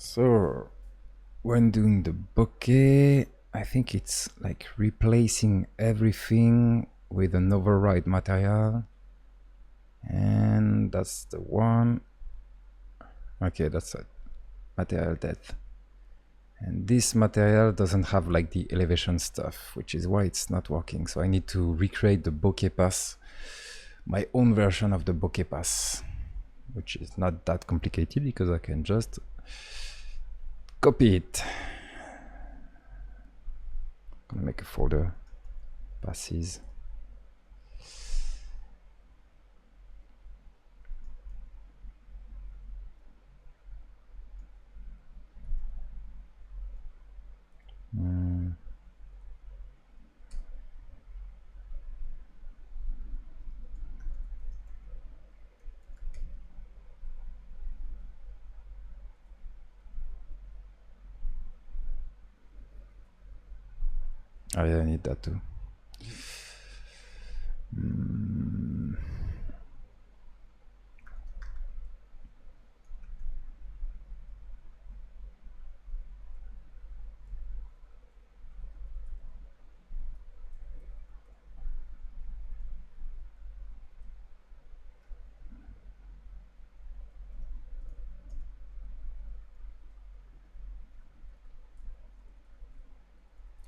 So when doing the bokeh, I think it's like replacing everything with an override material, and that's the one. Okay, that's it. Material depth. And this material doesn't have like the elevation stuff, which is why it's not working. So I need to recreate the bokeh pass, my own version of the bokeh pass, which is not that complicated because I can just copy it. I'm gonna make a folder, passes. Oh yeah, I need that too.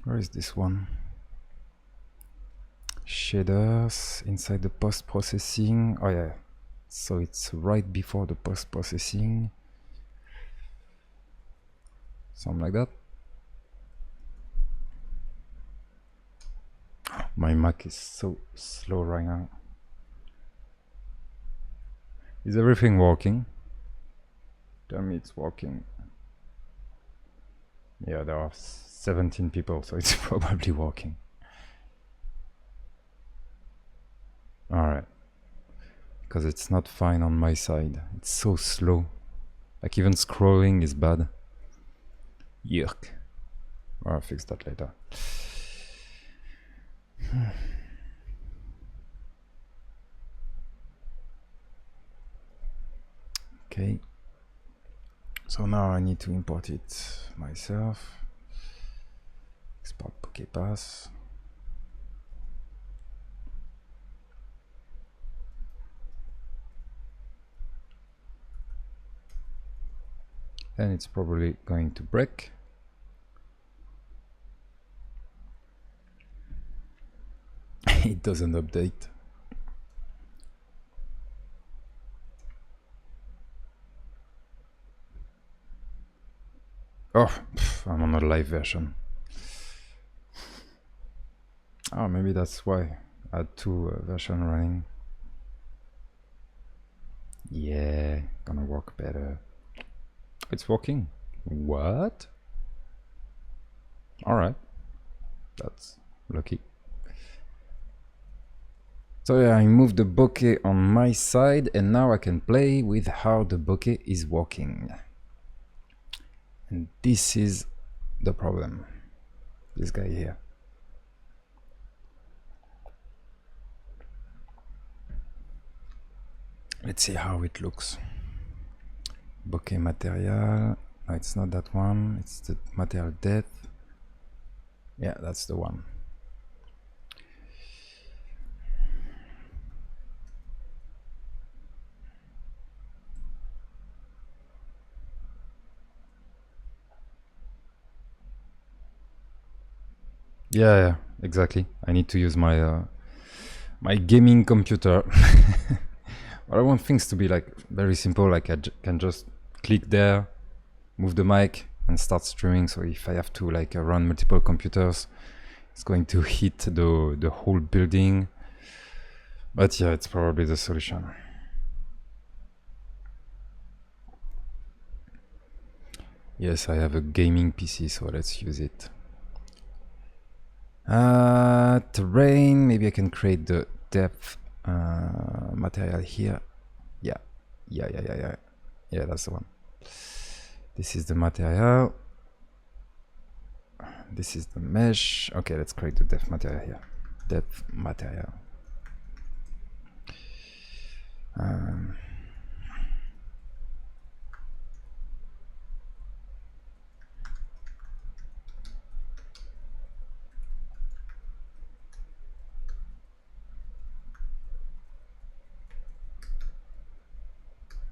Where is this one? Shaders inside the post-processing. Oh yeah, so it's right before the post-processing. Something like that. My Mac is so slow right now. Is everything working? Tell me it's working. Yeah, there are 17 people, so it's probably working. Alright. Because it's not fine on my side. It's so slow. Like even scrolling is bad. Yuck. I'll fix that later. Okay. So now I need to import it myself. Export Bokeh Pass. And it's probably going to break. It doesn't update. Oh, I'm on a live version. Oh, maybe that's why I had two versions running. Yeah, gonna work better. It's working. What? Alright. That's lucky. So yeah, I moved the bokeh on my side and now I can play with how the bokeh is working. And this is the problem. This guy here. Let's see how it looks. Bokeh material. No, it's not that one. It's the material depth. Yeah, that's the one. Yeah, exactly. I need to use my my gaming computer. But I want things to be like very simple. Like I can just click there, move the mic, and start streaming. So if I have to like run multiple computers, it's going to hit the whole building. But yeah, it's probably the solution. Yes, I have a gaming PC, so let's use it. Terrain, maybe I can create the depth material here. Yeah, that's the one. This is the material. This is the mesh. Okay, let's create the depth material here. Depth material.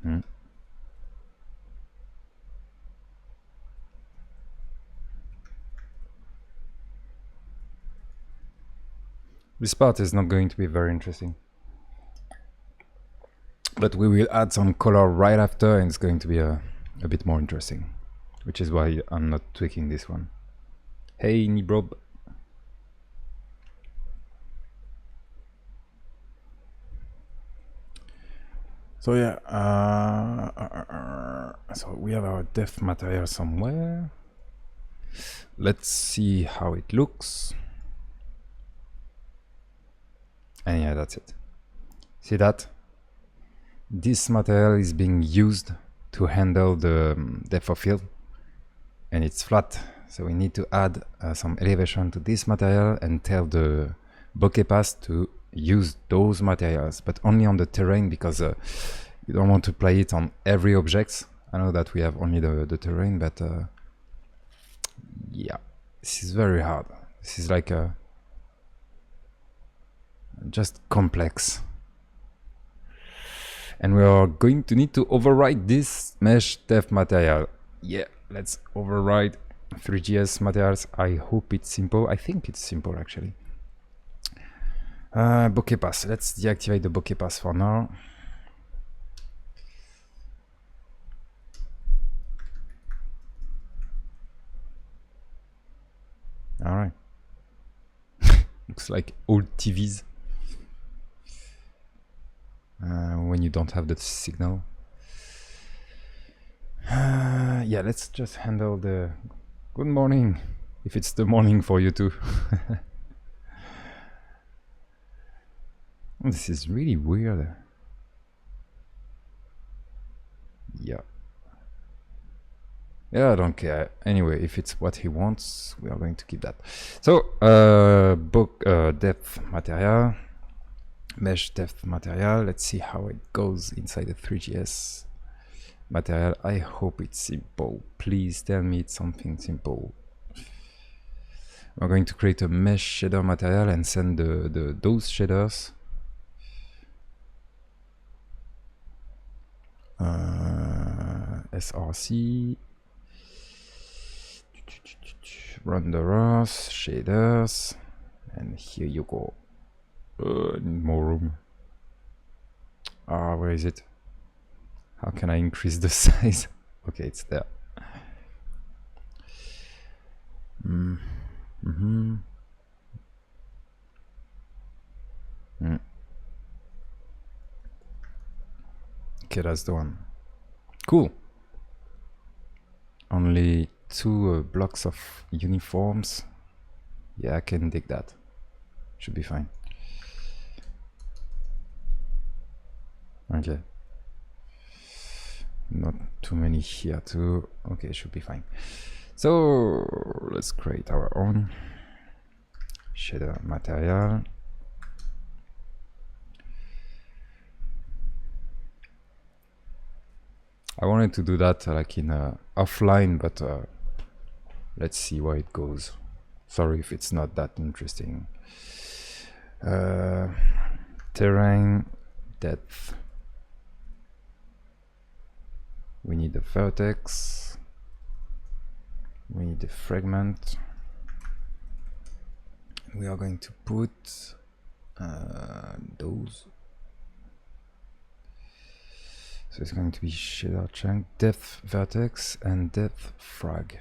Hmm. This part is not going to be very interesting, but we will add some color right after, and it's going to be a bit more interesting, which is why I'm not tweaking this one. Hey, Nibrob. So yeah, so we have our depth material somewhere. Let's see how it looks. And yeah, that's it. See that? This material is being used to handle the depth of field, and it's flat. So we need to add some elevation to this material and tell the bokeh pass to use those materials, but only on the terrain, because you don't want to play it on every object. I know that we have only the terrain, but yeah, this is very hard. This is like just complex. And we are going to need to override this mesh depth material. Yeah, let's override Three.js materials. I hope it's simple. I think it's simple actually. Bokeh pass. Let's deactivate the bokeh pass for now. All right. Looks like old TVs when you don't have the signal. Yeah, let's just handle the good morning, if it's the morning for you too. This is really weird. Yeah. Yeah, I don't care. Anyway, if it's what he wants, we are going to keep that. So, depth material, mesh depth material. Let's see how it goes inside the Three.js material. I hope it's simple. Please tell me it's something simple. We're going to create a mesh shader material and send those shaders. src renderers, shaders, and here you go. Need more room. Where is it? How can I increase the size? Okay, it's there. Okay, that's the one. Cool. Only 2 blocks of uniforms. Yeah, I can dig that. Should be fine. Okay. Not too many here too. Okay, should be fine. So let's create our own shader material. I wanted to do that like in offline, but let's see where it goes. Sorry if it's not that interesting. Terrain depth. We need a vertex. We need a fragment. We are going to put those. So it's going to be shader chunk, depth vertex, and depth frag.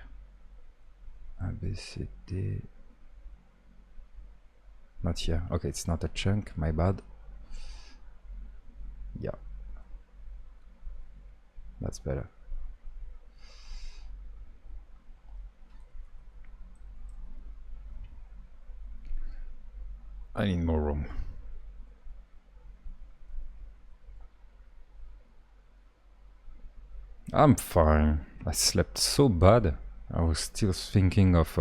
ABCD. Not here. Okay, it's not a chunk, my bad. Yeah. That's better. I need more room. I'm fine. I slept so bad. I was still thinking of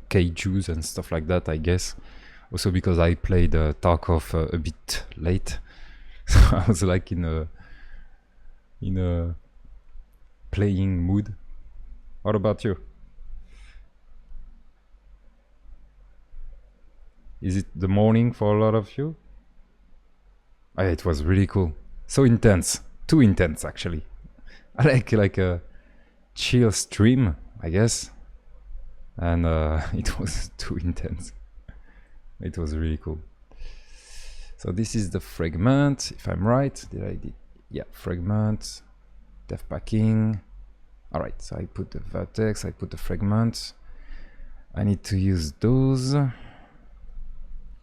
K-Juice and stuff like that, I guess. Also because I played Tarkov a bit late. So I was like in a playing mood. What about you? Is it the morning for a lot of you? It was really cool. So intense. Too intense, actually. I like a chill stream, I guess. And it was too intense. It was really cool. So this is the fragment, if I'm right. Yeah, fragment, def packing. All right, so I put the vertex, I put the fragment. I need to use those.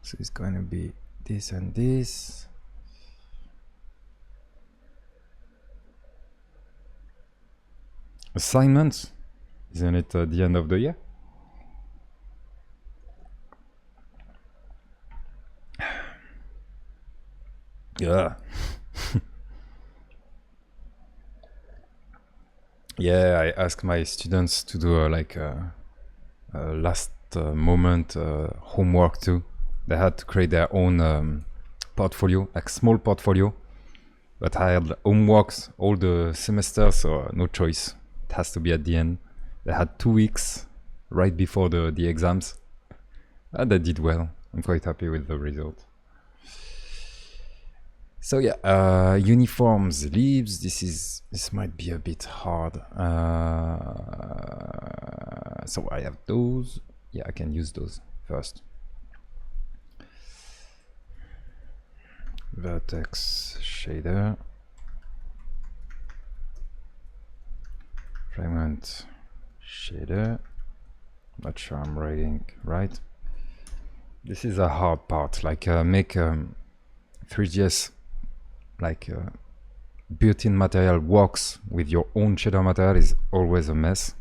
So it's going to be this and this. Assignments, isn't it the end of the year? Yeah. Yeah, I ask my students to do like a last moment homework too. They had to create their own portfolio, like small portfolio. But I had homeworks all the semester, so no choice. It has to be at the end. They had 2 weeks right before the exams. And they did well. I'm quite happy with the result. So yeah, uniforms, libs. This might be a bit hard. So I have those. Yeah, I can use those first. Vertex shader. Fragment shader. Not sure I'm writing right. This is a hard part. Like make 3.js like built-in material works with your own shader material is always a mess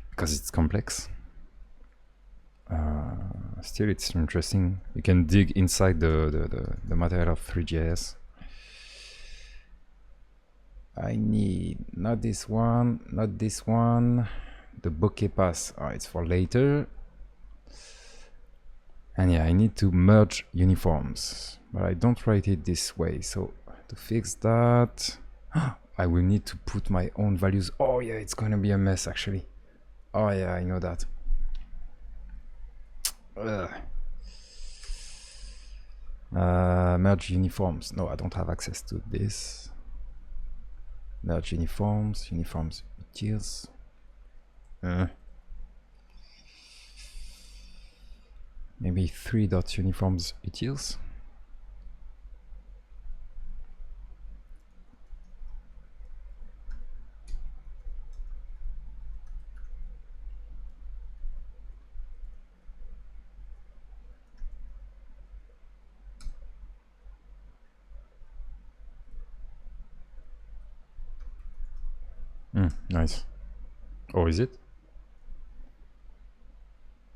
because it's complex. Still, it's interesting. You can dig inside the material of 3.js. I need not this one, not this one. The bokeh pass. It's for later. And yeah, I need to merge uniforms, but I don't write it this way. So to fix that, I will need to put my own values. Oh yeah, it's gonna be a mess actually. Oh yeah, I know that. Merge uniforms. No, I don't have access to this. Merge uniforms, uniforms utils. Maybe 3.uniforms utils. Nice. Oh, is it?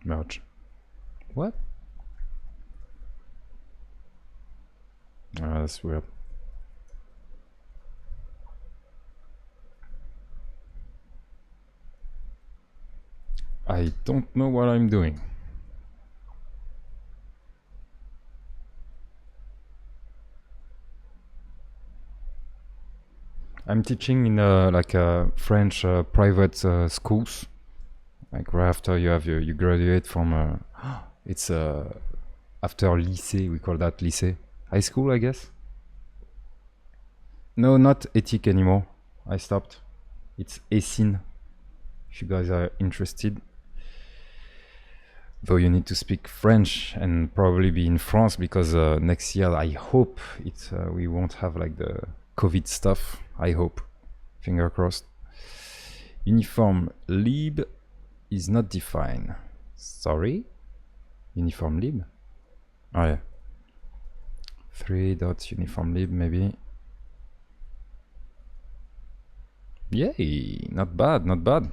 Merge. What? That's weird. I don't know what I'm doing. I'm teaching in like French private schools. Like right after you graduate from it's after lycée, we call that lycée. High school, I guess. No, not ethic anymore. I stopped. It's ESIN. If you guys are interested. Though you need to speak French and probably be in France because next year I hope we won't have like the COVID stuff. I hope. Finger crossed. Uniform lib is not defined. Sorry? Uniform lib? Oh yeah. 3.uniform lib maybe. Yay! Not bad, not bad.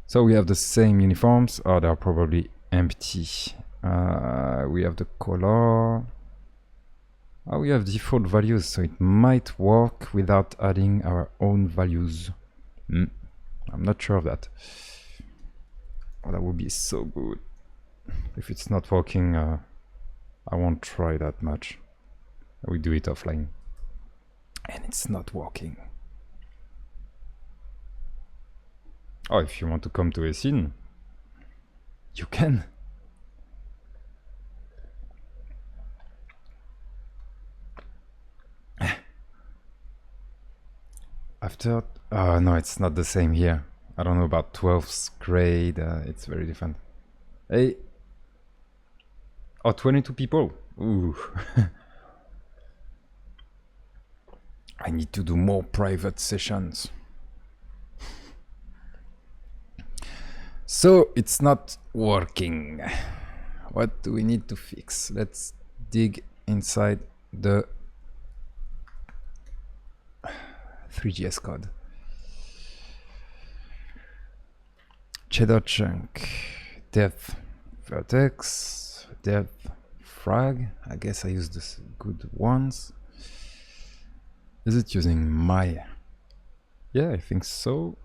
So we have the same uniforms. Oh, they're probably empty. We have the color. Oh, we have default values, so it might work without adding our own values. I'm not sure of that. Oh, that would be so good. If it's not working, I won't try that much. I will do it offline. And it's not working. Oh, if you want to come to a scene, you can. After, no, it's not the same here. I don't know about 12th grade. It's very different. Hey. Oh, 22 people. Ooh. I need to do more private sessions. So it's not working. What do we need to fix? Let's dig inside the Three.js code. Cheddar chunk, depth vertex, depth frag. I guess I use the good ones. Is it using my? Yeah, I think so.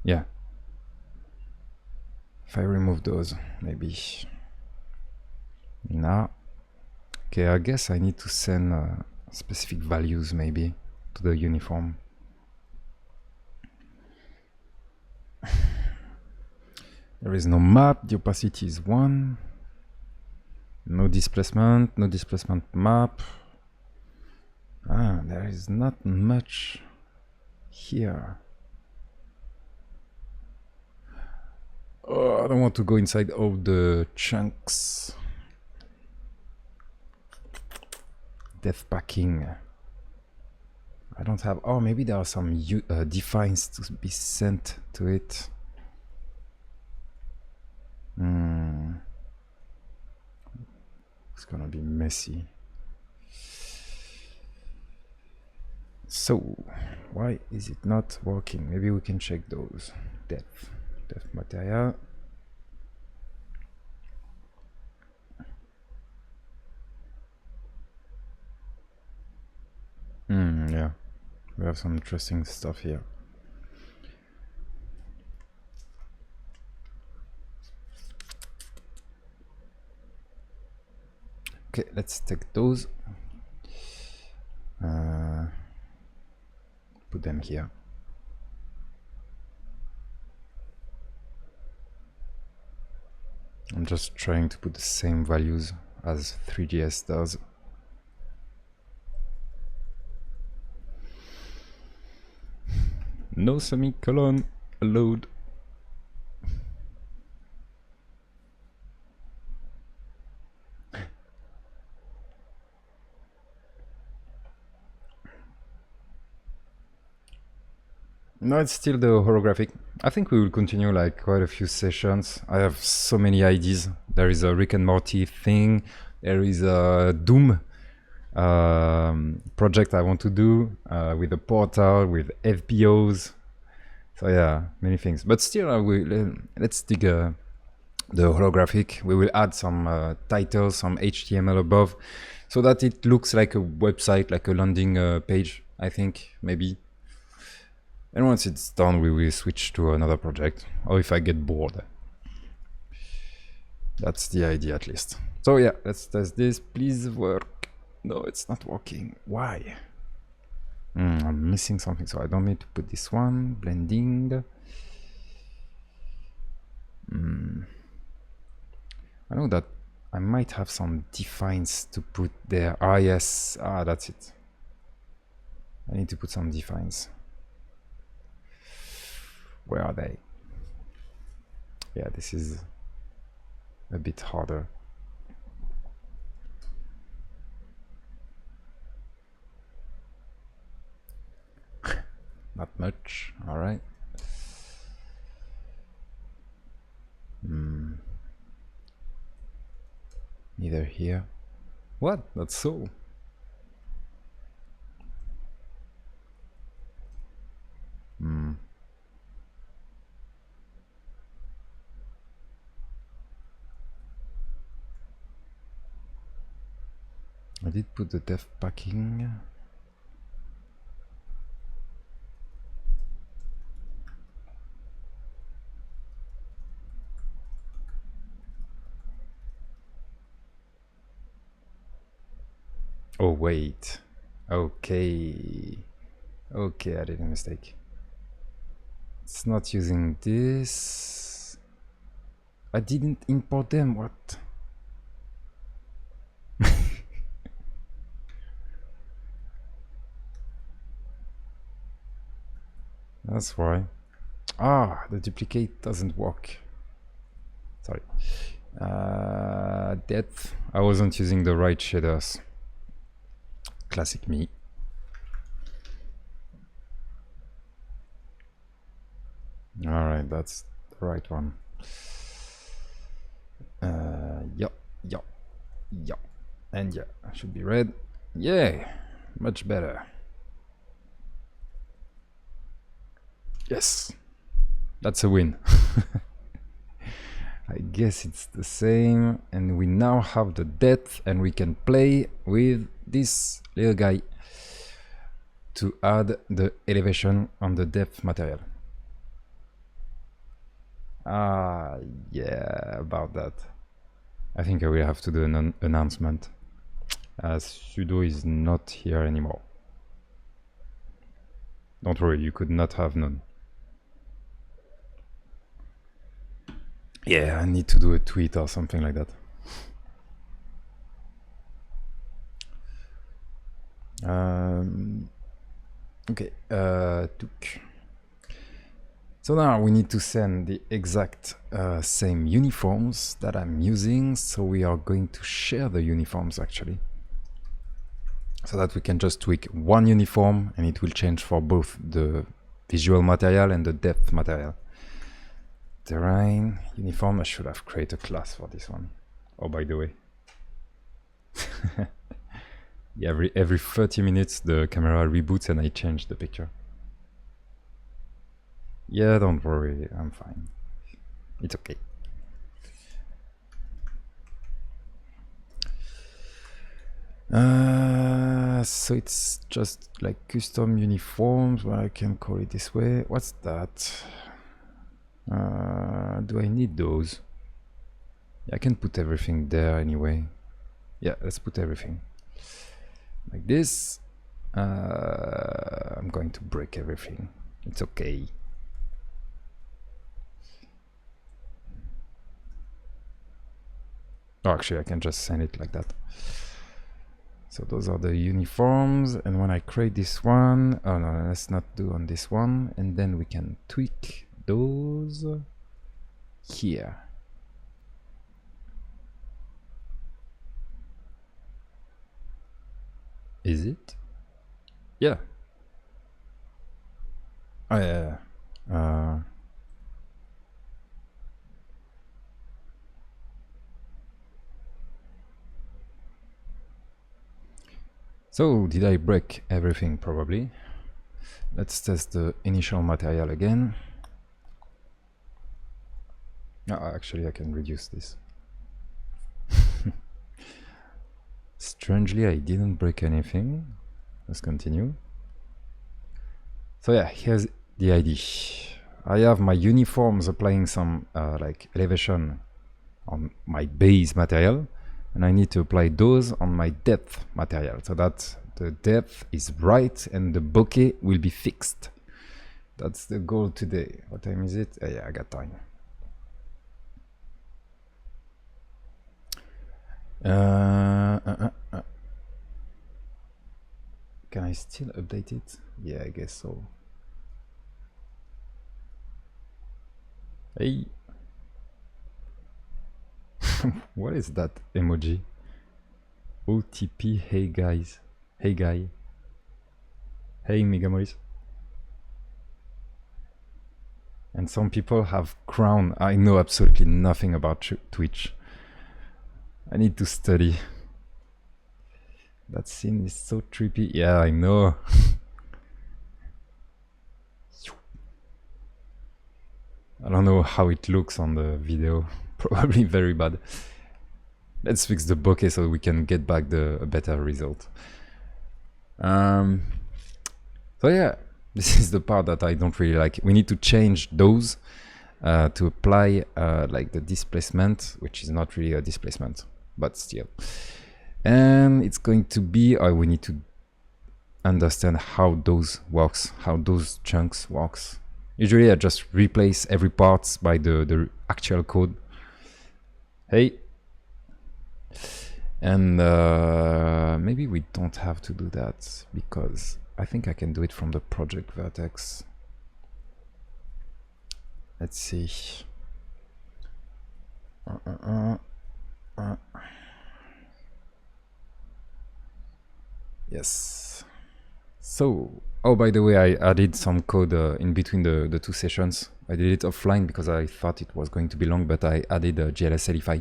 Yeah. If I remove those, maybe. Now. Okay, I guess I need to send specific values maybe to the uniform. There is no map, the opacity is 1. No displacement map. There is not much here. Oh, I don't want to go inside all the chunks. Depth packing. I don't have. Oh, maybe there are some defines to be sent to it. It's gonna be messy. So, why is it not working? Maybe we can check those. Depth material. Yeah, we have some interesting stuff here. Okay, let's take those. Put them here. I'm just trying to put the same values as Three.js does. No semicolon allowed. No, it's still the holographic. I think we will continue like quite a few sessions. I have so many ideas. There is a Rick and Morty thing. There is a Doom project I want to do with a portal, with FBOs. So yeah, many things. But still, let's dig the holographic. We will add some titles, some HTML above, so that it looks like a website, like a landing page, I think, maybe. And once it's done, we will switch to another project, or if I get bored. That's the idea, at least. So yeah, let's test this. Please work. No, it's not working. Why? I'm missing something, so I don't need to put this one. Blending. I know that I might have some defines to put there. Yes. That's it. I need to put some defines. Where are they? Yeah, this is a bit harder. Not much. All right. Neither here. What? That's so. I did put the depth packing. Oh, wait. Okay. Okay, I did a mistake. It's not using this. I didn't import them. What? That's why. Ah, the duplicate doesn't work. Sorry. Depth. I wasn't using the right shaders. Classic me. Alright, that's the right one. Yeah. And yeah, should be red. Yeah, much better. Yes, that's a win. I guess it's the same, and we now have the depth, and we can play with this little guy to add the elevation on the depth material. Yeah, about that. I think I will have to do an announcement, as sudo is not here anymore. Don't worry, you could not have none. Yeah, I need to do a tweet or something like that. Okay, so now we need to send the exact same uniforms that I'm using. So we are going to share the uniforms actually, so that we can just tweak one uniform and it will change for both the visual material and the depth material. Terrain, uniform, I should have created a class for this one. Oh, by the way. Yeah, every 30 minutes the camera reboots and I change the picture. Yeah, don't worry, I'm fine. It's okay. So it's just like custom uniforms, well, I can call it this way. What's that? Do I need those? Yeah, I can put everything there anyway. Yeah, let's put everything like this. I'm going to break everything. It's okay. Oh, actually, I can just send it like that. So those are the uniforms, and when I create this one, oh no, let's not do on this one, and then we can tweak those here. Is it? Yeah. Oh yeah. So did I break everything? Probably. Let's test the initial material again. Actually, I can reduce this. Strangely, I didn't break anything. Let's continue. So yeah, here's the idea. I have my uniforms applying some like elevation on my base material, and I need to apply those on my depth material so that the depth is right and the bokeh will be fixed. That's the goal today. What time is it? Yeah, I got time. Can I still update it? Yeah, I guess so. Hey. What is that emoji? OTP, hey guys. Hey guy. Hey Megamoris. And some people have crown. I know absolutely nothing about Twitch. I need to study. That scene is so trippy. Yeah, I know. I don't know how it looks on the video. Probably very bad. Let's fix the bokeh so we can get back a better result. So yeah, this is the part that I don't really like. We need to change those to apply like the displacement, which is not really a displacement, but still. And it's going to be, we need to understand how those works, how those chunks works. Usually I just replace every part by the actual code. Hey. And maybe we don't have to do that because I think I can do it from the project vertex. Let's see. Yes. So, oh, by the way, I added some code in between the two sessions. I did it offline because I thought it was going to be long, but I added a GLS edify,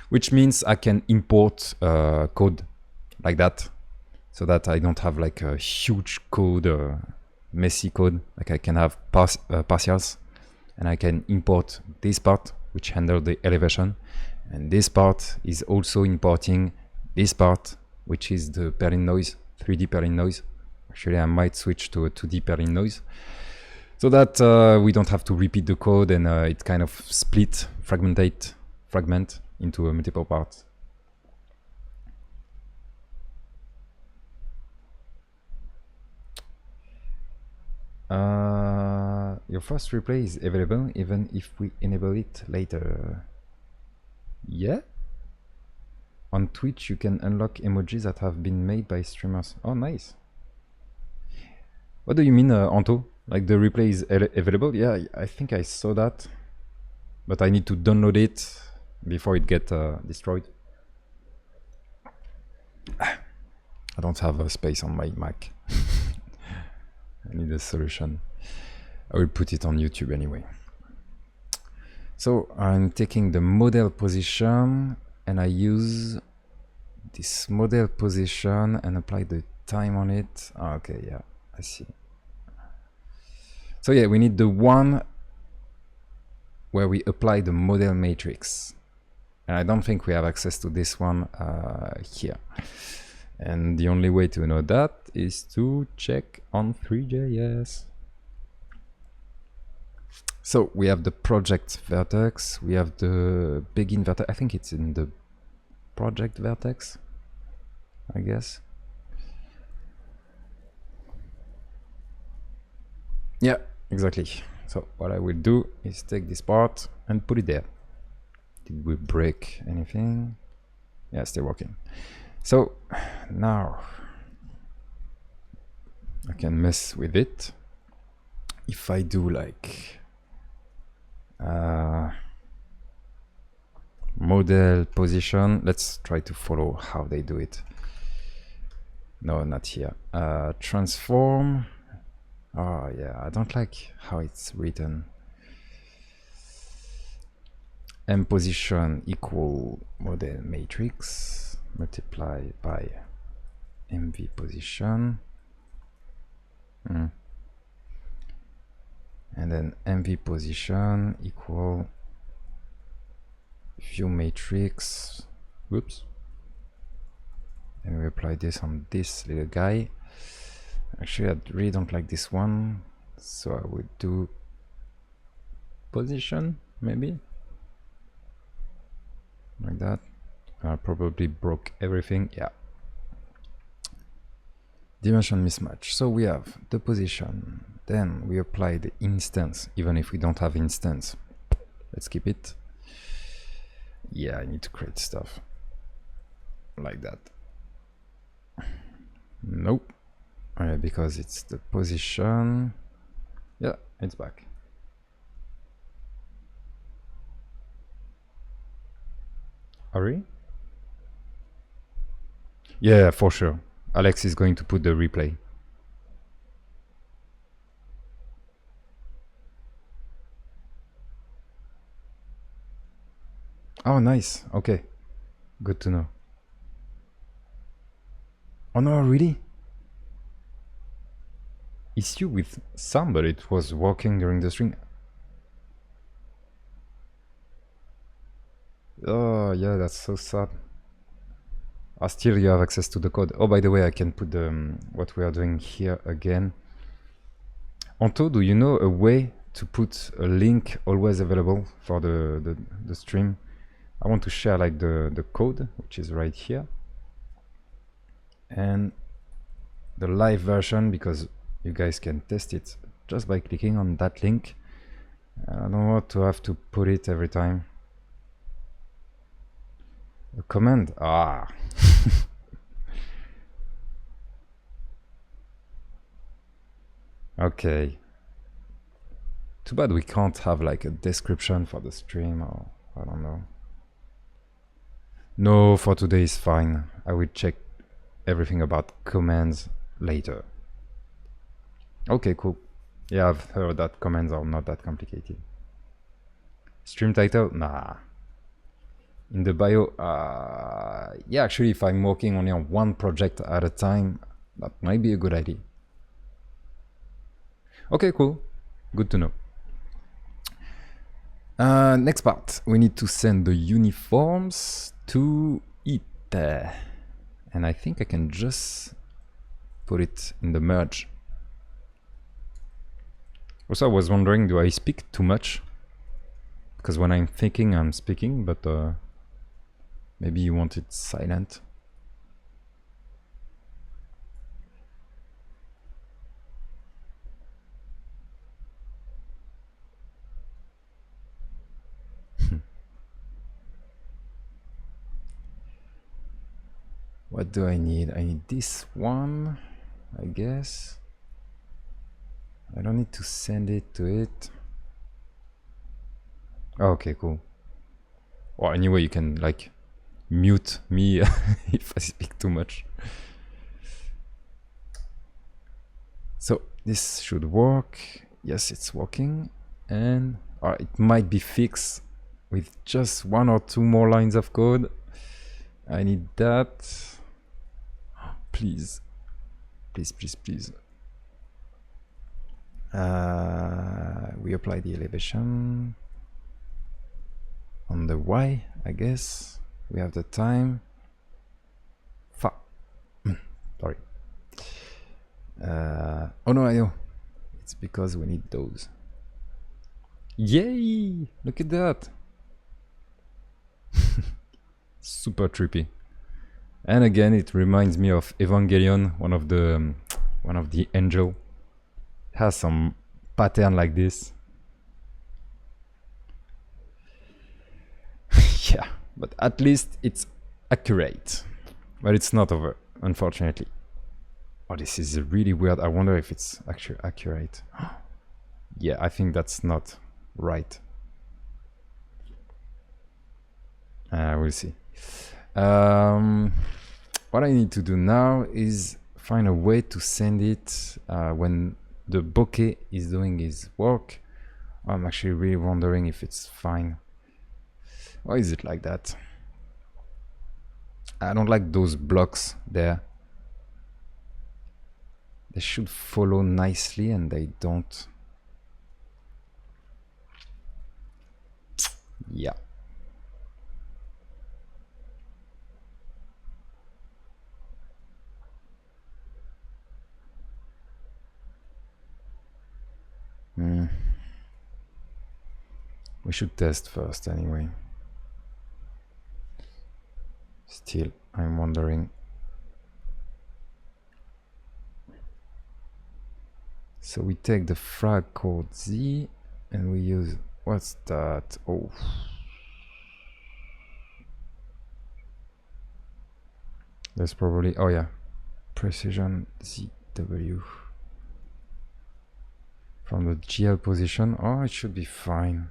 which means I can import code like that, so that I don't have like a huge code, messy code. Like I can have partials, and I can import this part, which handles the elevation, and this part is also importing this part, which is the Perlin noise, 3D Perlin noise. Actually, I might switch to a 2D Perlin noise, so that we don't have to repeat the code, and it kind of fragment into multiple parts. Your first replay is available even if we enable it later. Yeah? On Twitch, you can unlock emojis that have been made by streamers. Oh, nice. What do you mean, Anto? Like the replay is available? Yeah, I think I saw that. But I need to download it before it gets destroyed. I don't have a space on my Mac. I need a solution. I will put it on YouTube anyway. So I'm taking the model position and I use this model position and apply the time on it. Oh, okay, yeah, I see. So yeah, we need the one where we apply the model matrix. And I don't think we have access to this one here. And the only way to know that is to check on Three.js. So we have the project vertex, we have the begin vertex. I think it's in the project vertex, I guess. Yeah, exactly. So what I will do is take this part and put it there. Did we break anything? Yeah, still working. So now I can mess with it. If I do like model position, let's try to follow how they do it. No, not here. Transform. Oh yeah, I don't like how it's written. M position equal model matrix multiply by MV position. And then MV position equal view matrix. Whoops. And we apply this on this little guy. Actually, I really don't like this one, so I would do position, maybe like that. I probably broke everything. Yeah. Dimension mismatch. So we have the position, then we apply the instance, even if we don't have instance. Let's keep it. Yeah, I need to create stuff like that. Nope. Because it's the position. Yeah, it's back. Ari? Yeah, for sure. Alex is going to put the replay. Oh, nice. Okay. Good to know. Oh no, really? Issue with sound, but it was working during the stream. Oh, yeah, that's so sad. Still you have access to the code. Oh, by the way, I can put the, what we are doing here again. Anto, do you know a way to put a link always available for the stream? I want to share like the code, which is right here. And the live version, because you guys can test it just by clicking on that link. I don't want to have to put it every time. A command? Ah. Okay. Too bad we can't have like a description for the stream, or I don't know. No, for today is fine. I will check everything about commands later. Okay, cool. Yeah, I've heard that commands are not that complicated. Stream title? Nah. In the bio, yeah, actually, if I'm working only on one project at a time, that might be a good idea. Okay, cool. Good to know. Next part, we need to send the uniforms to it. And I think I can just put it in the merge. Also, I was wondering, do I speak too much? Because when I'm thinking, I'm speaking, but maybe you want it silent. What do I need? I need this one, I guess. I don't need to send it to it. Okay, cool. Well, anyway, you can like mute me if I speak too much. So this should work. Yes, it's working. And it might be fixed with just 1 or 2 more lines of code. I need that. Please. Please, please, please. We apply the elevation on the Y, I guess. We have the time. Sorry. Oh no, I know. It's because we need those. Yay! Look at that. Super trippy. And again, it reminds me of Evangelion, one of the angel. Has some pattern like this. Yeah, but at least it's accurate. But it's not over, unfortunately. Oh, this is really weird. I wonder if it's actually accurate. Yeah, I think that's not right. We'll see. What I need to do now is find a way to send it when the Bokeh is doing his work. I'm actually really wondering if it's fine. Why is it like that? I don't like those blocks there. They should follow nicely and they don't. Yeah. We should test first anyway. Still, I'm wondering. So we take the frag called Z and we use, what's that? Oh. That's probably, oh yeah, precision ZW. From the GL position, oh, it should be fine.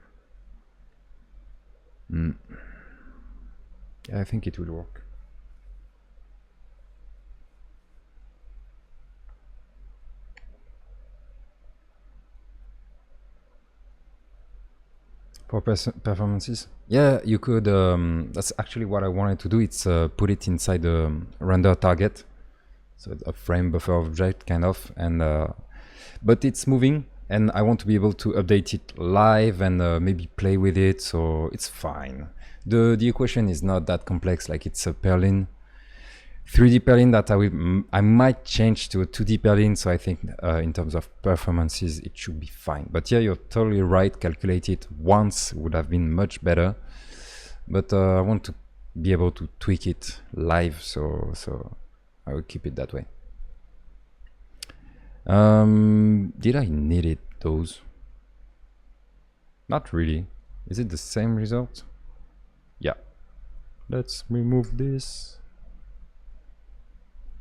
Yeah, I think it will work. For performances, yeah, you could. That's actually what I wanted to do. It's put it inside the render target, so a frame buffer object kind of, and but it's moving, and I want to be able to update it live and maybe play with it, so it's fine. The equation is not that complex. Like it's a Perlin, 3D Perlin that I might change to a 2D Perlin. So I think in terms of performances, it should be fine. But yeah, you're totally right. Calculate it once would have been much better. But I want to be able to tweak it live, so I will keep it that way. Did I need it those? Not really. Is it the same result? Yeah. Let's remove this.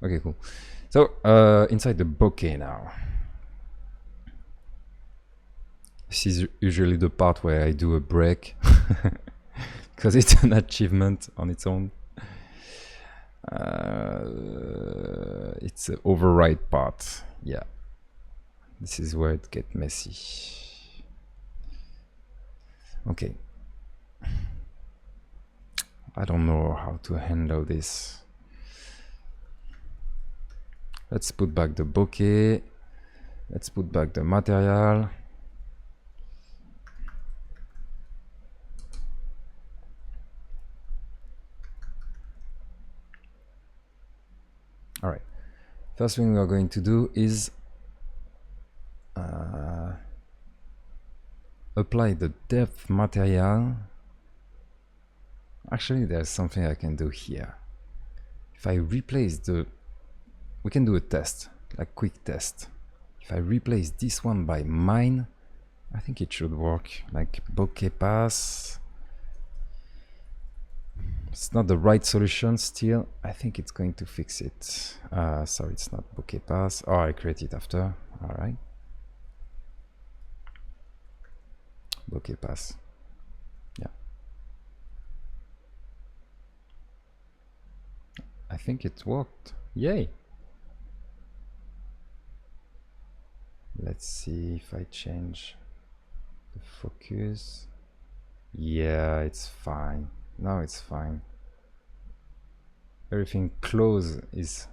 Okay, cool. So inside the Bokeh now. This is usually the part where I do a break because it's an achievement on its own. It's the override part. Yeah, this is where it gets messy. Okay, I don't know how to handle this. Let's put back the bokeh. Let's put back the material. All right, first thing we're going to do is apply the depth material. Actually, there's something I can do here. If I replace the, we can do a test, like quick test. If I replace this one by mine, I think it should work. Like bokeh pass. It's not the right solution still. I think it's going to fix it. Sorry, it's not bokeh pass. Oh, I create it after. All right. Bokeh pass. Yeah. I think it worked. Yay. Let's see if I change the focus. Yeah, it's fine. Now it's fine. Everything close is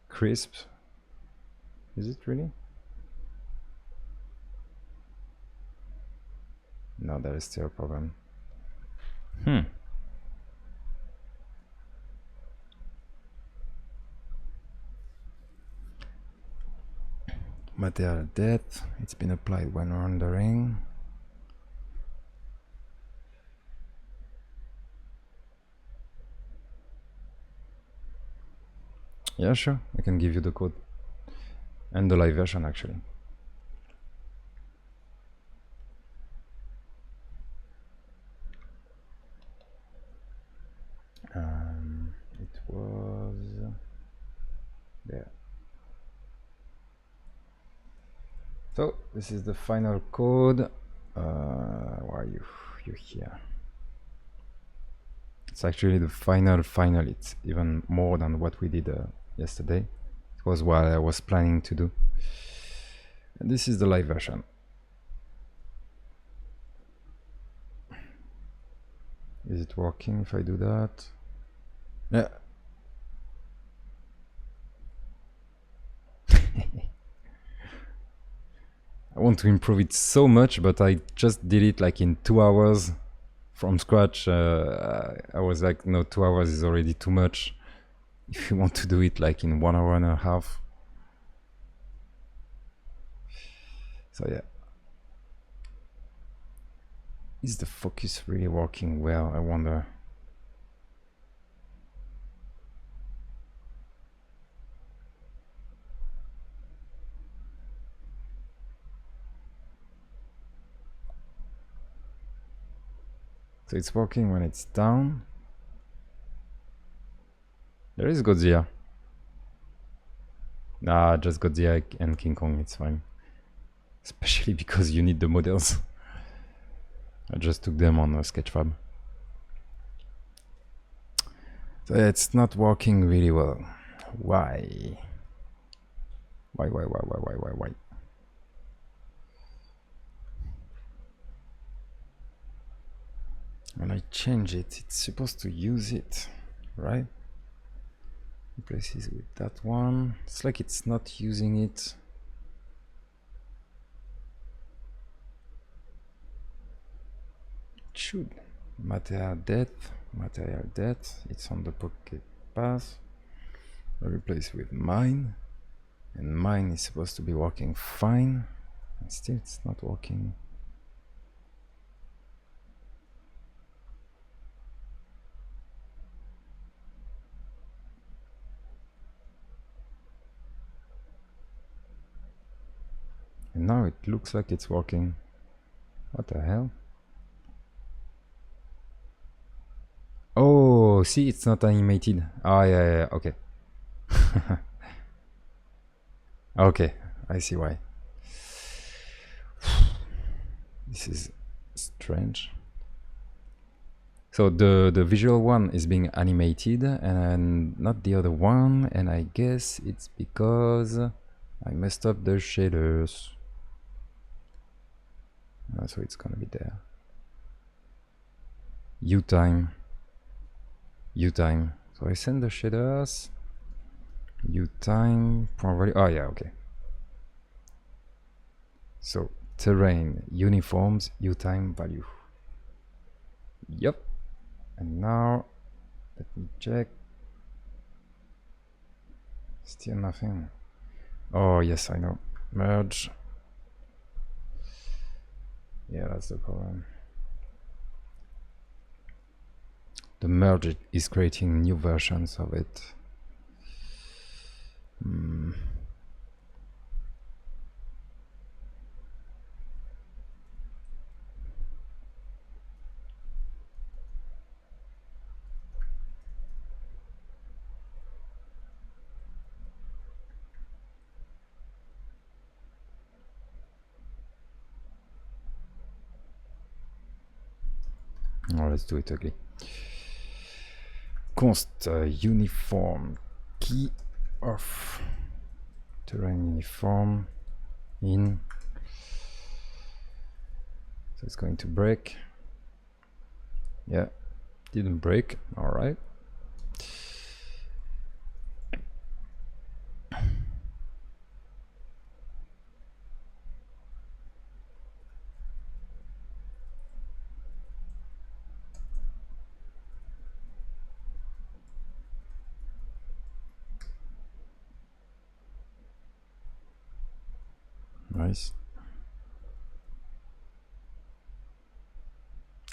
crisp. Is it really? No, there is still a problem. Material depth, it's been applied when rendering. Yeah, sure, I can give you the code and the live version actually. It was there. So this is the final code. Why are you? You're here. It's actually the final. It's even more than what we did yesterday. It was what I was planning to do. And this is the live version. Is it working if I do that? Yeah. I want to improve it so much, but I just did it like in 2 hours from scratch. I was like, no, 2 hours is already too much. If you want to do it like in 1 hour and a half. So yeah. Is the focus really working well? I wonder. So it's working when it's down. There is Godzilla. Nah, just Godzilla and King Kong, it's fine. Especially because you need the models. I just took them on Sketchfab. So it's not working really well. Why? Why? When I change it, it's supposed to use it, right? Replace it with that one. It's like it's not using it. It should. Material depth. It's on the bokeh path. I replace with mine. And mine is supposed to be working fine. And still it's not working. And now it looks like it's working. What the hell? Oh, see, it's not animated. Oh, yeah, okay. Okay, I see why. This is strange. So the visual one is being animated and not the other one, and I guess it's because I messed up the shaders. So it's gonna be there. U-time. So I send the shaders. U-time, probably. Oh yeah, okay. So terrain, uniforms, U-time value. Yep. And now let me check. Still nothing. Oh yes, I know. Merge. Yeah, that's the problem. The merge is creating new versions of it. Oh, let's do it ugly. Const uniform key of terrain uniform in. So it's going to break. Yeah, didn't break. All right. Nice.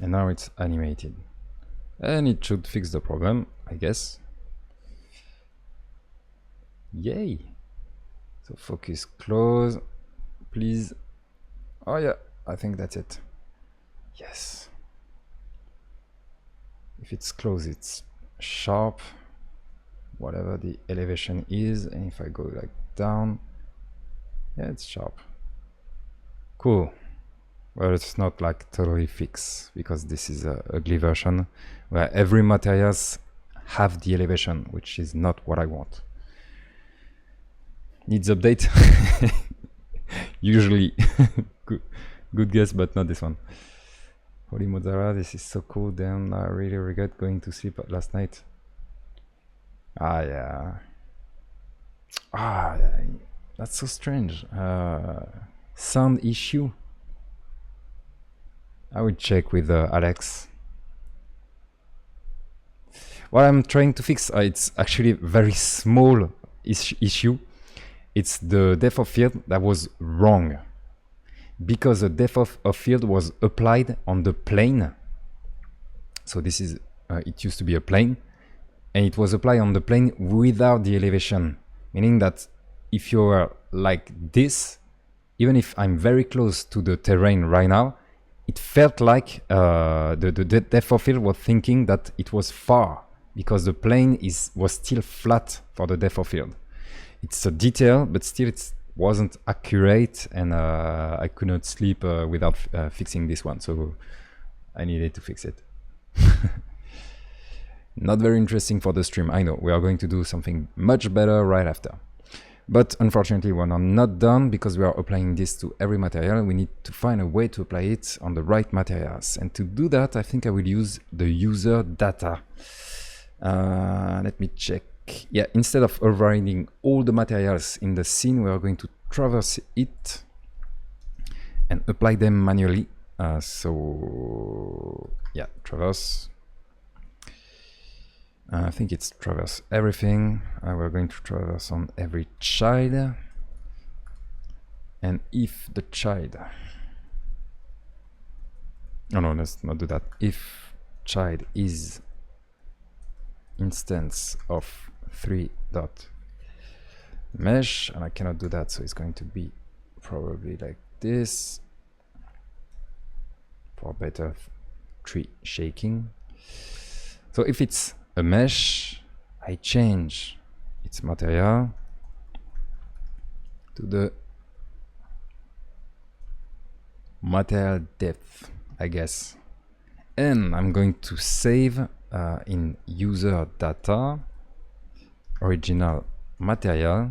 And now it's animated. And it should fix the problem, I guess. Yay! So focus close, please. Oh yeah, I think that's it. Yes. If it's close, it's sharp, whatever the elevation is. And if I go like down, yeah, it's sharp. Cool. Well, it's not like totally fixed because this is a ugly version where every materials have the elevation, which is not what I want. Needs update. Usually. Good guess, but not this one. Holy Mozara, this is so cool. Damn, I really regret going to sleep last night. Ah, yeah. Ah, that's so strange. Sound issue. I will check with Alex. What I'm trying to fix, it's actually a very small issue. It's the depth of field that was wrong. Because the depth of field was applied on the plane. So this is, it used to be a plane. And it was applied on the plane without the elevation. Meaning that if you're like this, even if I'm very close to the terrain right now, it felt like the depth of field was thinking that it was far because the plane was still flat for the depth of field. It's a detail, but still it wasn't accurate, and I could not sleep without fixing this one, so I needed to fix it. Not very interesting for the stream, I know. We are going to do something much better right after. But unfortunately, we're not done because we are applying this to every material. We need to find a way to apply it on the right materials. And to do that, I think I will use the user data. Let me check. Yeah, instead of overriding all the materials in the scene, we are going to traverse it and apply them manually. So yeah, traverse. I think it's traverse everything. We're going to traverse on every child. And if the child... Oh no, let's not do that. If child is instance of 3.mesh, and I cannot do that, so it's going to be probably like this for better tree shaking. So if it's a mesh, I change its material to the material depth, I guess. And I'm going to save in user data original material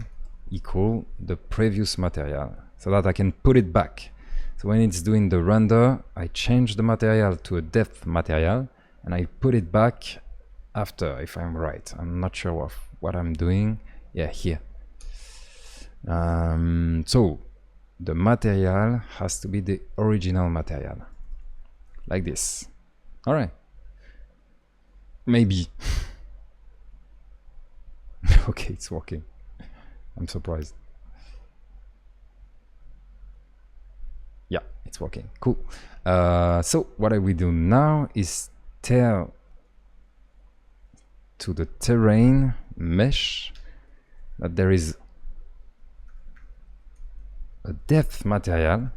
equal the previous material so that I can put it back. So when it's doing the render, I change the material to a depth material and I put it back after, if I'm right. I'm not sure of what I'm doing. Yeah, here. So the material has to be the original material, like this. All right. Maybe. Okay, it's working. I'm surprised. Yeah, it's working. Cool. So what I will do now is tell to the terrain mesh that there is a depth material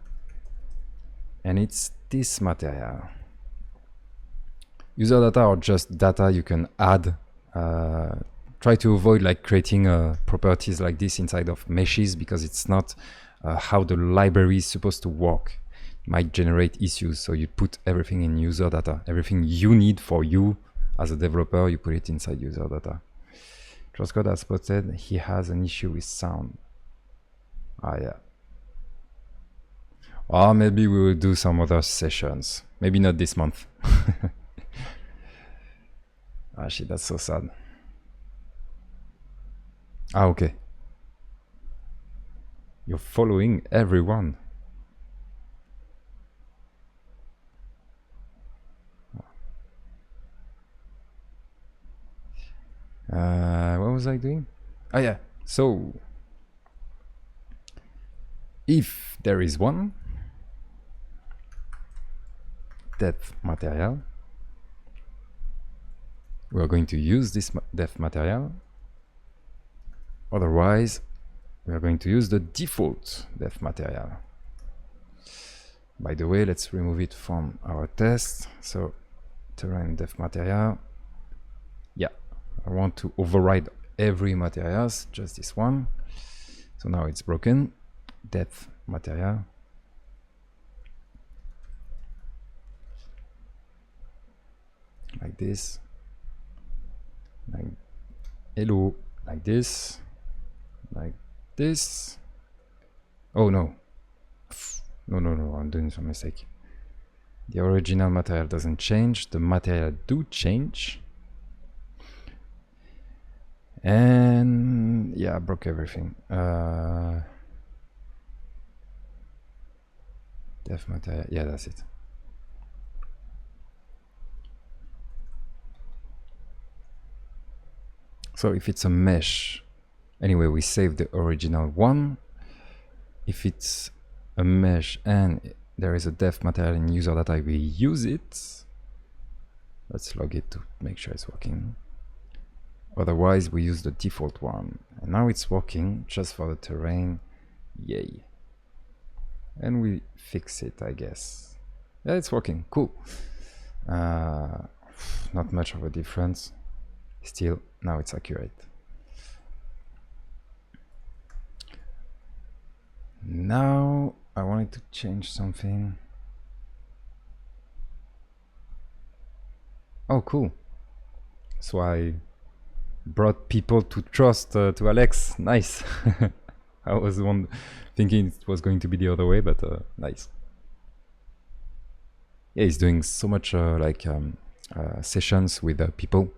and it's this material. User data are just data you can add. Try to avoid like creating properties like this inside of meshes because it's not how the library is supposed to work. It might generate issues, so you put everything in user data. Everything you need for you as a developer, you put it inside user data. Trustcode has spotted he has an issue with sound. Ah, yeah. Or maybe we will do some other sessions. Maybe not this month. Ah, shit, that's so sad. Ah, okay. You're following everyone. What was I doing? Oh yeah, so if there is one depth material, we are going to use this depth material. Otherwise, we are going to use the default depth material. By the way, let's remove it from our test. So terrain depth material. Yeah, I want to override every materials, just this one. So now it's broken. Depth material. Like this. Like hello, like this. Like this. Oh no. No, I'm doing some mistake. The original material doesn't change, the material do change. And yeah, I broke everything. Def material, yeah, that's it. So if it's a mesh, anyway, we save the original one. If it's a mesh and there is a def material in user data, we use it. Let's log it to make sure it's working. Otherwise, we use the default one. And now it's working just for the terrain. Yay. And we fix it, I guess. Yeah, it's working. Cool. Not much of a difference. Still, now it's accurate. Now, I wanted to change something. Oh, cool. So I brought people to trust to Alex. Nice. I was thinking it was going to be the other way, but nice. Yeah, he's doing so much sessions with people.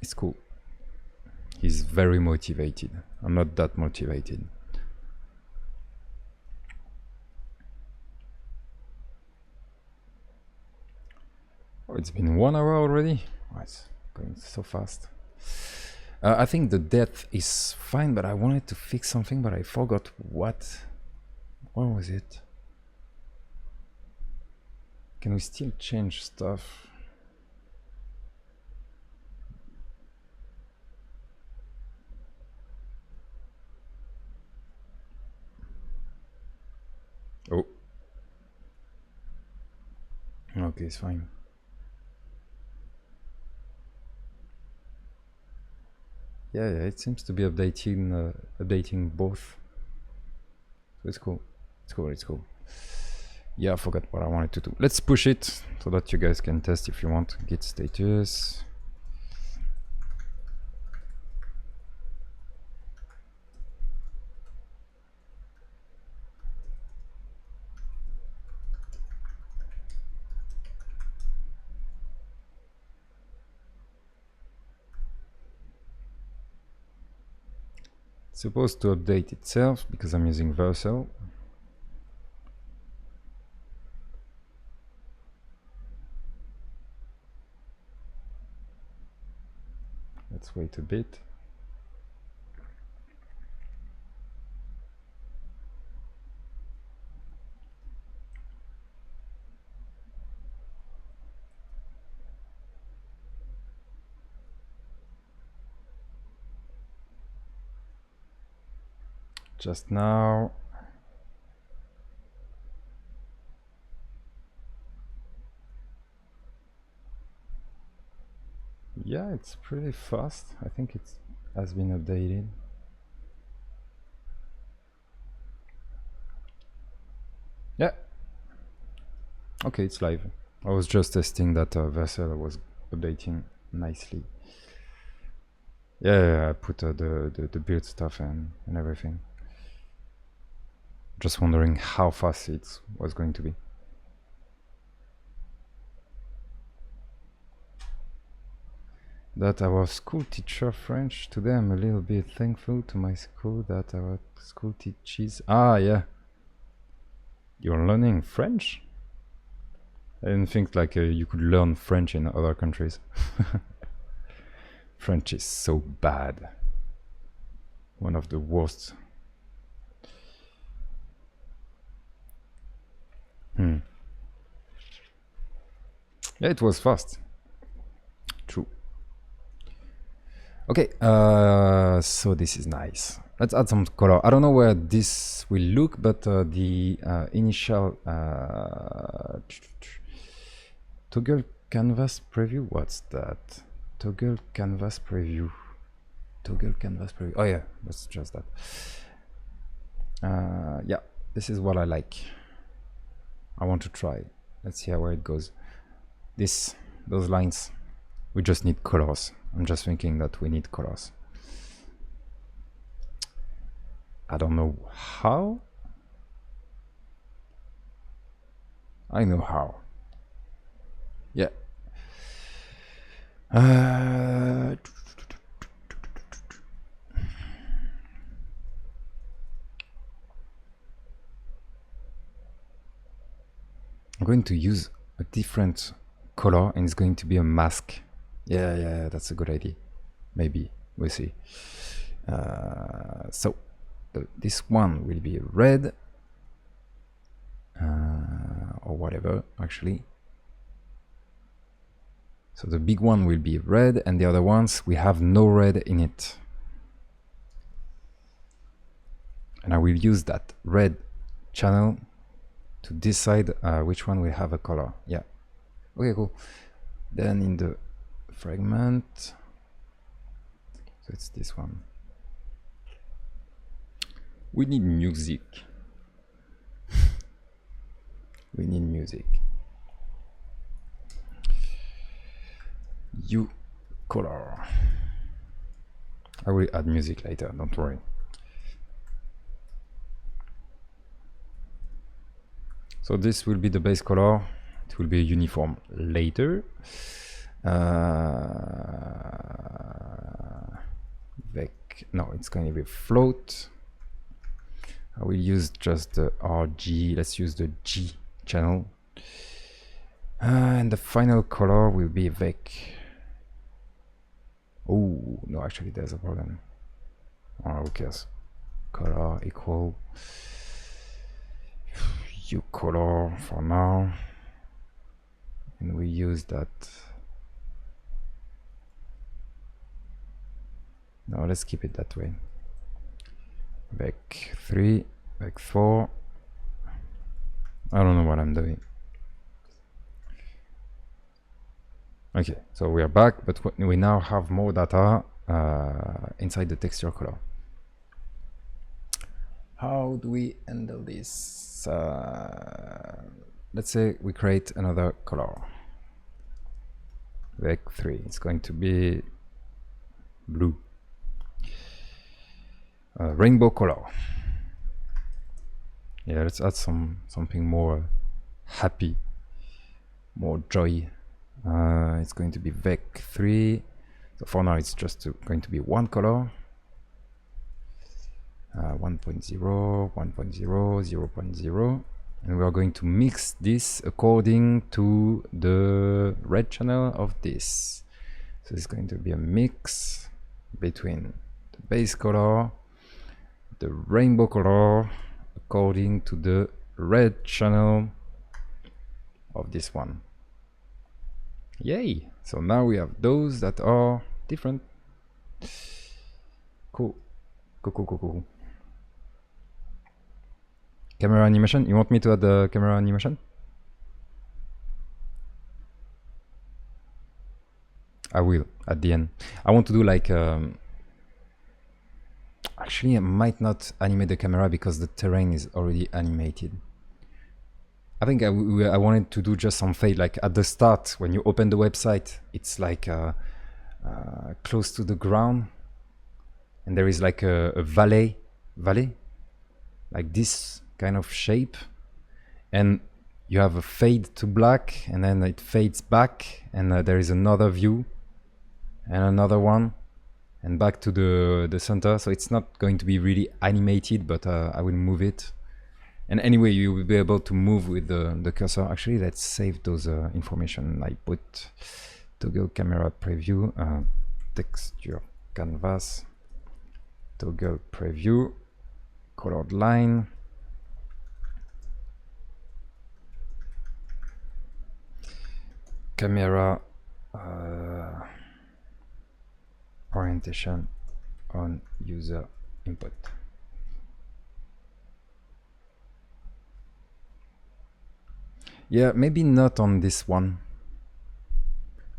It's cool. He's very motivated. I'm not that motivated. Oh, it's been 1 hour already? Oh, it's going so fast. I think the depth is fine, but I wanted to fix something, but I forgot what. What was it? Can we still change stuff? Oh. Okay, it's fine. Yeah, it seems to be updating both. So it's cool. It's cool. It's cool. Yeah, I forgot what I wanted to do. Let's push it so that you guys can test if you want. Git status. It's supposed to update itself because I'm using Vercel. Let's wait a bit. Just now. Yeah, it's pretty fast. I think it has been updated. Yeah. Okay, it's live. I was just testing that Vercel was updating nicely. Yeah, I put the build stuff and everything. Just wondering how fast it was going to be. That our school teacher French. Today I'm a little bit thankful to my school that our school teaches. Ah, yeah. You're learning French? I didn't think like you could learn French in other countries. French is so bad. One of the worst. Yeah, it was fast. True. Okay, so this is nice. Let's add some color. I don't know where this will look, but the initial toggle canvas preview. What's that? Toggle canvas preview. Toggle canvas preview. Oh yeah, that's just that. Yeah, this is what I like. I want to try. Let's see how it goes. Those lines, we just need colors. I'm just thinking that we need colors. I don't know how. I know how. Yeah. I'm going to use a different color and it's going to be a mask. Yeah, that's a good idea. Maybe, we'll see. So, this one will be red. Or whatever, actually. So the big one will be red and the other ones, we have no red in it. And I will use that red channel to decide which one will have a color. Yeah. Okay, cool. Then in the fragment, so it's this one. We need music. We need music. Color. I will add music later, don't worry. So this will be the base color. It will be uniform later. No, it's going to be float. I will use just the RG. Let's use the G channel. And the final color will be vec. Oh, no, actually there's a problem. Oh, who cares? Color equal color for now. And we use that. No, let's keep it that way. Vec 3, vec 4. I don't know what I'm doing. Okay, so we are back, but we now have more data inside the texture color. How do we handle this? Let's say we create another color. Vec 3. It's going to be blue. Rainbow color. Yeah, let's add something more happy, more joy. It's going to be Vec 3. So for now, it's just going to be one color. 1.0, 1.0, 0.0. And we are going to mix this according to the red channel of this. So it's going to be a mix between the base color, the rainbow color, according to the red channel of this one. Yay! So now we have those that are different. Cool. Cool. Camera animation. You want me to add the camera animation? I will at the end. I want to do like actually I might not animate the camera because the terrain is already animated. I think I wanted to do just some fade, like at the start when you open the website, it's like close to the ground, and there is like a valley, like this kind of shape, and you have a fade to black, and then it fades back, and there is another view, and another one, and back to the center. So it's not going to be really animated, but I will move it. And anyway, you will be able to move with the cursor. Actually, let's save those information. I put toggle camera preview, texture canvas, toggle preview, colored line, camera orientation on user input. Yeah, maybe not on this one.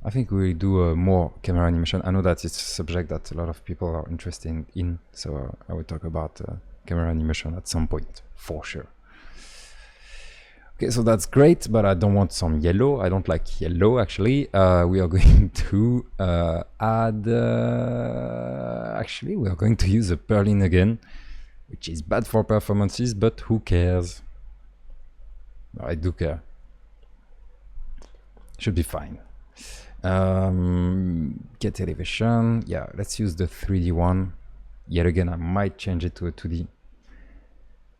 I think we'll do more camera animation. I know that it's a subject that a lot of people are interested in, so I will talk about camera animation at some point, for sure. Okay, so that's great, but I don't want some yellow. I don't like yellow, actually. We are going to add... actually, we are going to use a purlin again, which is bad for performances, but who cares? I do care. Should be fine. Get elevation. Yeah, let's use the 3D one. Yet again, I might change it to a 2D.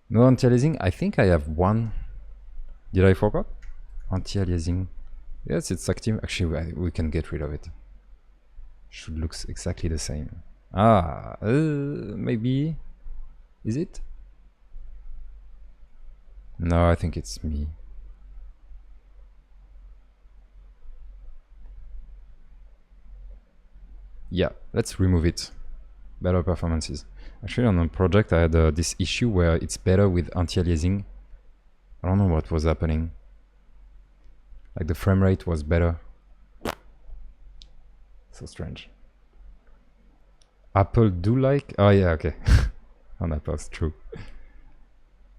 No anti-aliasing. I think I have one. Did I forget? Anti-aliasing. Yes, it's active. Actually, we can get rid of it. Should look exactly the same. Maybe. Is it? No, I think it's me. Yeah, let's remove it. Better performances. Actually, on a project, I had this issue where it's better with anti-aliasing. I don't know what was happening. Like the frame rate was better. So strange. Apple do like... Oh yeah, okay. On Apple, it's true.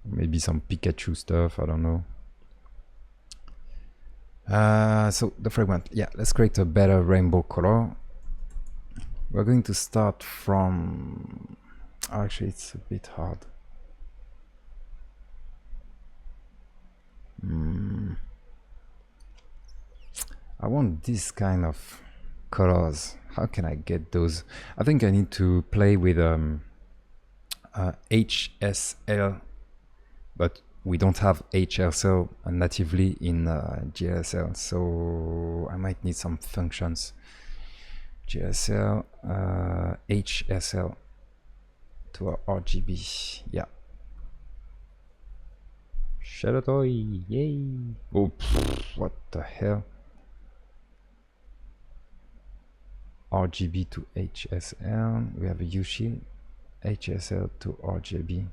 Maybe some Pikachu stuff, I don't know. So the fragment, yeah, let's create a better rainbow color. We're going to start from... Actually, it's a bit hard. I want this kind of colors. How can I get those? I think I need to play with HSL, but we don't have HSL natively in GSL, so I might need some functions. GSL, HSL to our RGB. Yeah. Shadow toy, yay! Oh, what the hell? RGB to HSL. We have a U shield. HSL to RGB.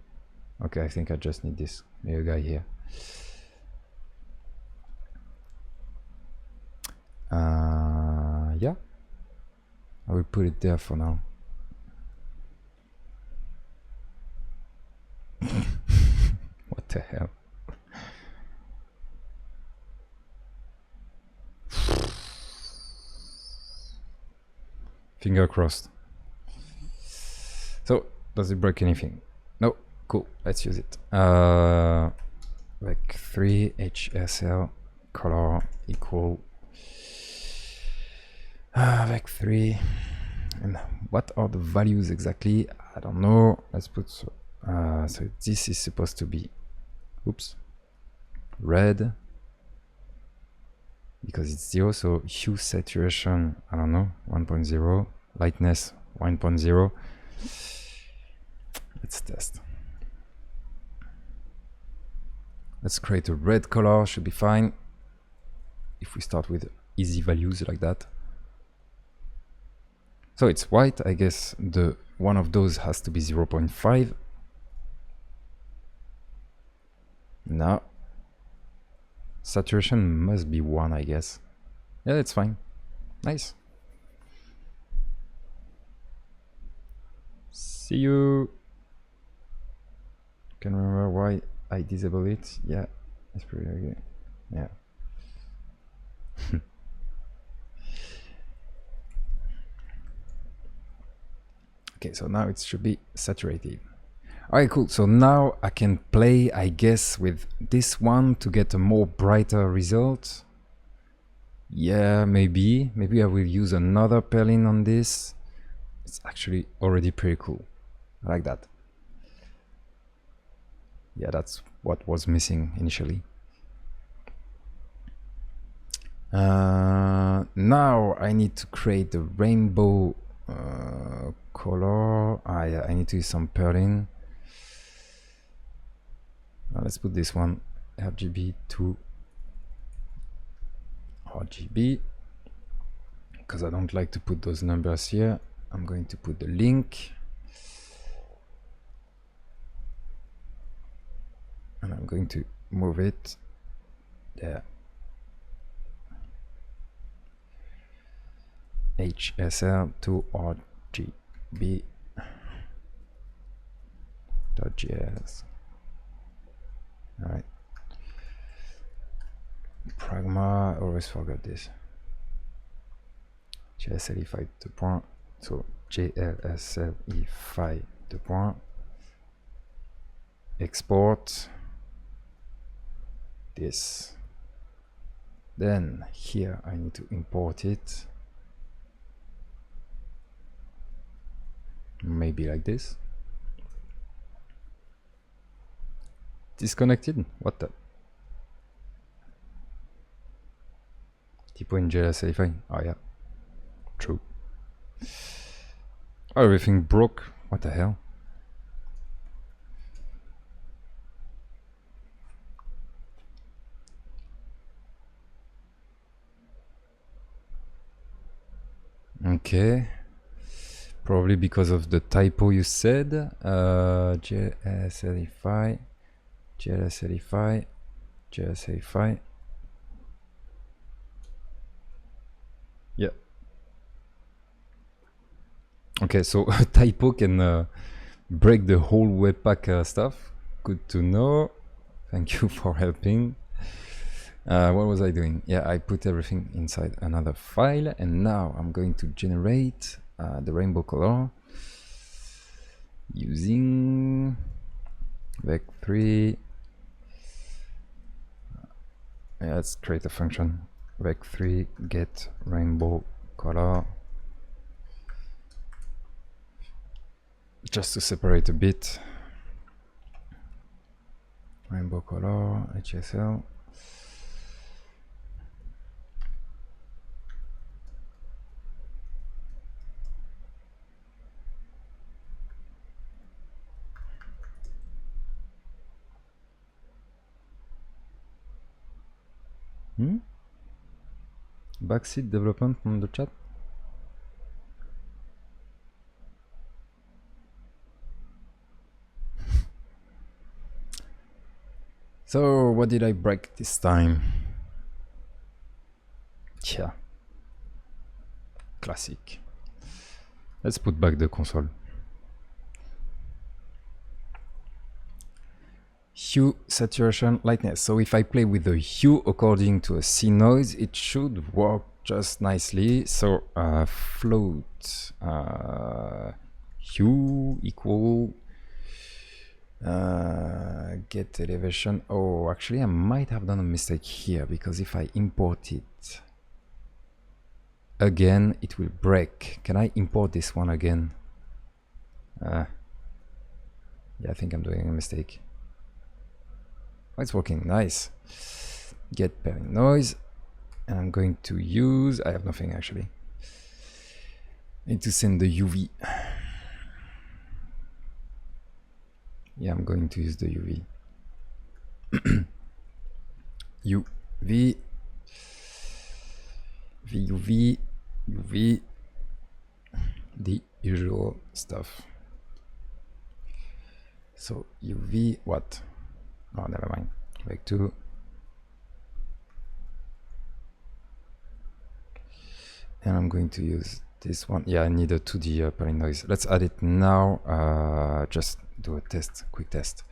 Okay, I think I just need this little guy here. Yeah. I will put it there for now. the hell? Finger crossed. So, does it break anything? No. Cool. Let's use it. Like 3 HSL color equal like 3. And what are the values exactly? I don't know. Let's put so this is supposed to be red because it's 0. So hue saturation, I don't know, 1.0, lightness 1.0. Let's test. Let's create a red color, should be fine if we start with easy values like that. So it's white, I guess the one of those has to be 0.5. Now saturation must be 1, I guess. Yeah, that's fine. Nice. See you. Can remember why I disable it. Yeah, it's pretty okay. Yeah. Okay, so now it should be saturated. Alright, cool. So now I can play, I guess, with this one to get a more brighter result. Yeah, maybe. Maybe I will use another Perlin on this. It's actually already pretty cool. I like that. Yeah, that's what was missing initially. Now I need to create the rainbow color. I need to use some Perlin. Let's put this one RGB to RGB because I don't like to put those numbers here. I'm going to put the link and I'm going to move it there. HSL to RGB.js. All right. Pragma, I always forgot this. JSLify 2 points. So JLSLify 2 points. Export this. Then here I need to import it. Maybe like this. Disconnected? What the? Typo in JLSLify. Oh yeah. True. Oh, everything broke. What the hell? Okay. Probably because of the typo you said. JLSLify. JLSLify. JLSLify. Yeah. Okay, so a typo can break the whole Webpack stuff. Good to know. Thank you for helping. What was I doing? Yeah, I put everything inside another file, and now I'm going to generate the rainbow color using vec3. Yeah, let's create a function vec3 get rainbow color, just to separate a bit. Rainbow color HSL. Backseat development on the chat. So what did I break this time? Yeah, classic. Let's put back the console. hue, saturation, lightness. So if I play with the hue according to a scene noise, it should work just nicely. So float hue equal get elevation. Oh, actually I might have done a mistake here, because if I import it again, it will break. Can I import this one again? Yeah, I think I'm doing a mistake. Oh, it's working, nice. Get pairing noise, and I'm going to use, I have nothing actually. I need to send the UV. Yeah, I'm going to use the UV. UV, VUV, UV, the usual stuff. So UV, what? Oh, never mind. Back to and I'm going to use this one. Yeah, I need a 2D pairing noise. Let's add it now. Just do a test, quick test.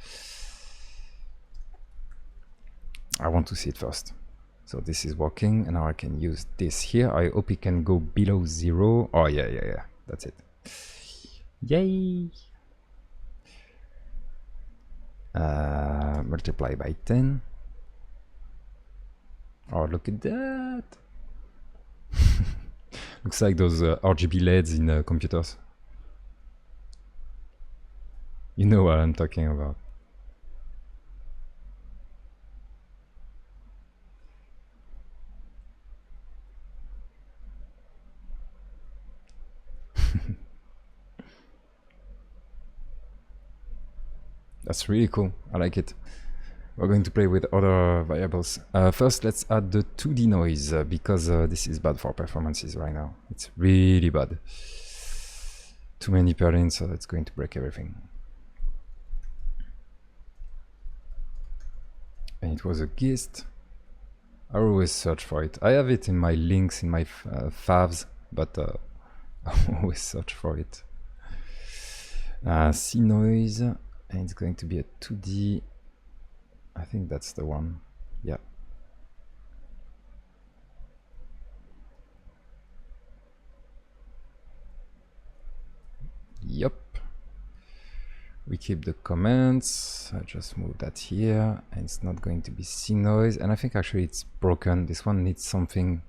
I want to see it first. So this is working, and now I can use this here. I hope it can go below 0. Oh yeah, that's it. Yay! Multiply by 10. Oh, look at that! Looks like those RGB LEDs in computers. You know what I'm talking about. That's really cool. I like it. We're going to play with other variables. First, let's add the 2D noise because this is bad for performances right now. It's really bad. Too many pairings, so it's going to break everything. And it was a gist. I always search for it. I have it in my links in my favs, but I always search for it. C noise, and it's going to be a 2D. I think that's the one. Yeah. Yep. We keep the comments. I just move that here, and it's not going to be C noise. And I think actually it's broken. This one needs something.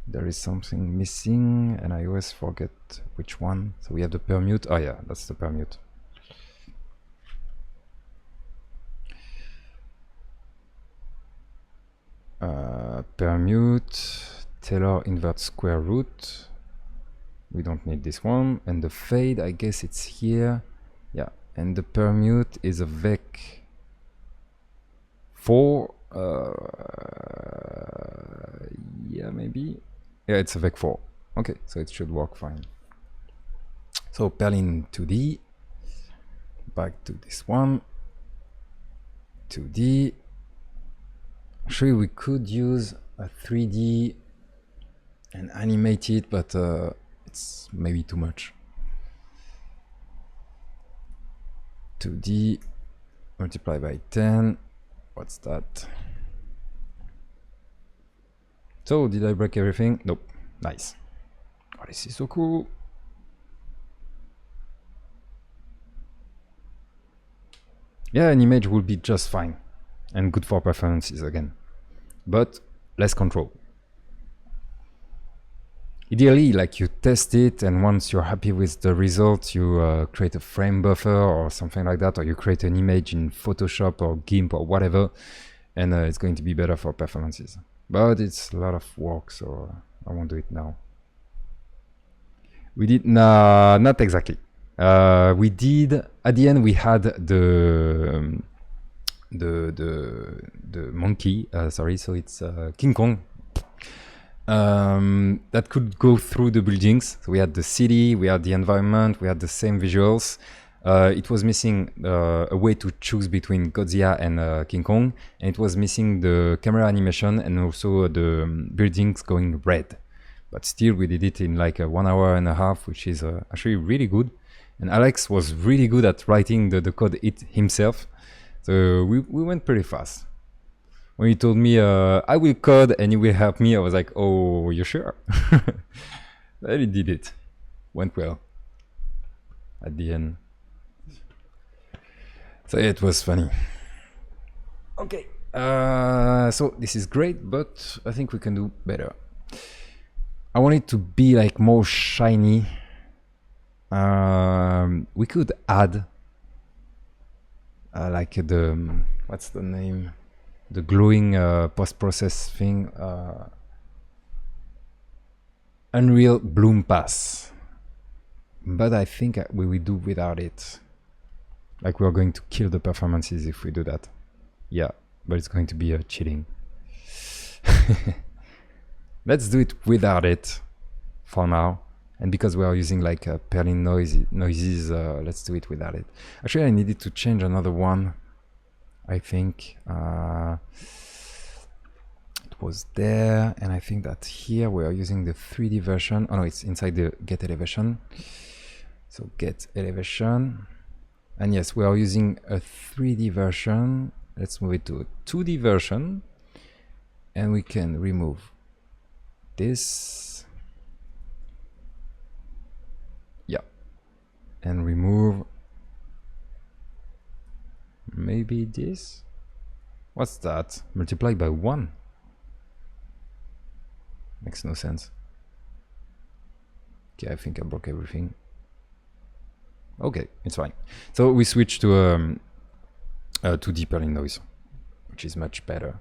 There is something missing, and I always forget which one. So we have the permute. Oh yeah, that's the permute. Permute, Taylor invert square root. We don't need this one. And the fade, I guess it's here. Yeah, and the permute is a vec 4. Yeah, maybe. Yeah, it's a vec 4. Okay, so it should work fine. So Perlin 2D. Back to this one. 2D. Actually, we could use a 3D and animate it, but it's maybe too much. 2D, multiply by 10. What's that? So, did I break everything? Nope. Nice. Oh, this is so cool. Yeah, an image will be just fine and good for performances again, but less control. Ideally, like you test it, and once you're happy with the result, you create a frame buffer or something like that, or you create an image in Photoshop or GIMP or whatever, and it's going to be better for performances. But it's a lot of work, so I won't do it now. We did not exactly. We did at the end. We had the monkey. Sorry, so it's King Kong. That could go through the buildings. So we had the city, we had the environment, we had the same visuals. It was missing a way to choose between Godzilla and King Kong, and it was missing the camera animation and also the buildings going red. But still, we did it in like 1 hour and a half, which is actually really good. And Alex was really good at writing the code himself. So we went pretty fast. When he told me I will code and you will help me, I was like, oh, you sure? But he did it. Went well at the end. So yeah, it was funny. Okay. So this is great, but I think we can do better. I want it to be like more shiny. We could add like the what's the name? The glowing post-process thing. Unreal Bloom Pass. But I think we will do without it. Like we're going to kill the performances if we do that. Yeah, but it's going to be cheating. Let's do it without it for now. And because we are using like Perlin noises, let's do it without it. Actually, I needed to change another one. I think it was there, and I think that here we are using the 3D version. Oh no, it's inside the get elevation. So get elevation. And yes, we are using a 3D version. Let's move it to a 2D version. And we can remove this. Yeah. And remove maybe this. What's that? Multiply by 1. Makes no sense. Okay, I think I broke everything. Okay, it's fine. So we switch to 2D Perlin noise, which is much better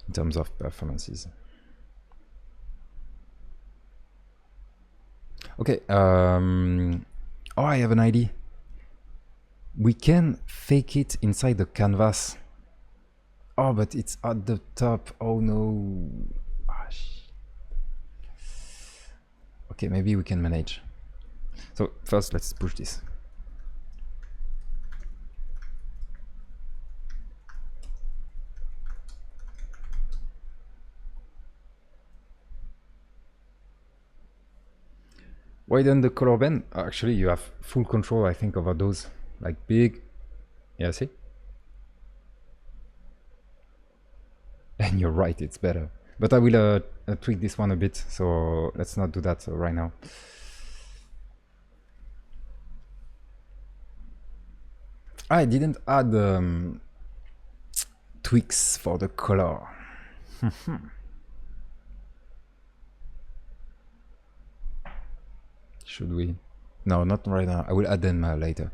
in terms of performances. Okay, oh, I have an idea. We can fake it inside the canvas. Oh, but it's at the top. Oh no. Okay, maybe we can manage. So first, let's push this. Widen the color band. Actually, you have full control, I think, over those. Like big. Yeah, see? And you're right, it's better. But I will tweak this one a bit, so let's not do that right now. I didn't add tweaks for the color. Should we? No, not right now. I will add them later.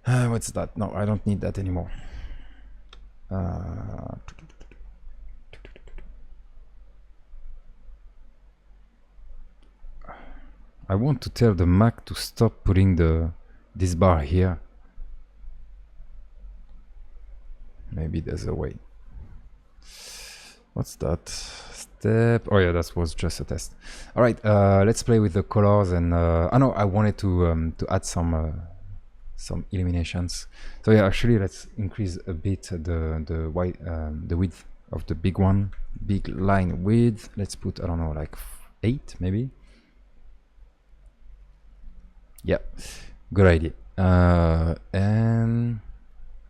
What's that? No, I don't need that anymore. I want to tell the Mac to stop putting this bar here. Maybe there's a way. What's that? Step. Oh yeah, that was just a test. All right, let's play with the colors and oh no, I wanted to add some illuminations. So yeah, actually, let's increase a bit the width of the big one, big line width. Let's put, I don't know, like 8 maybe. Yeah, good idea. And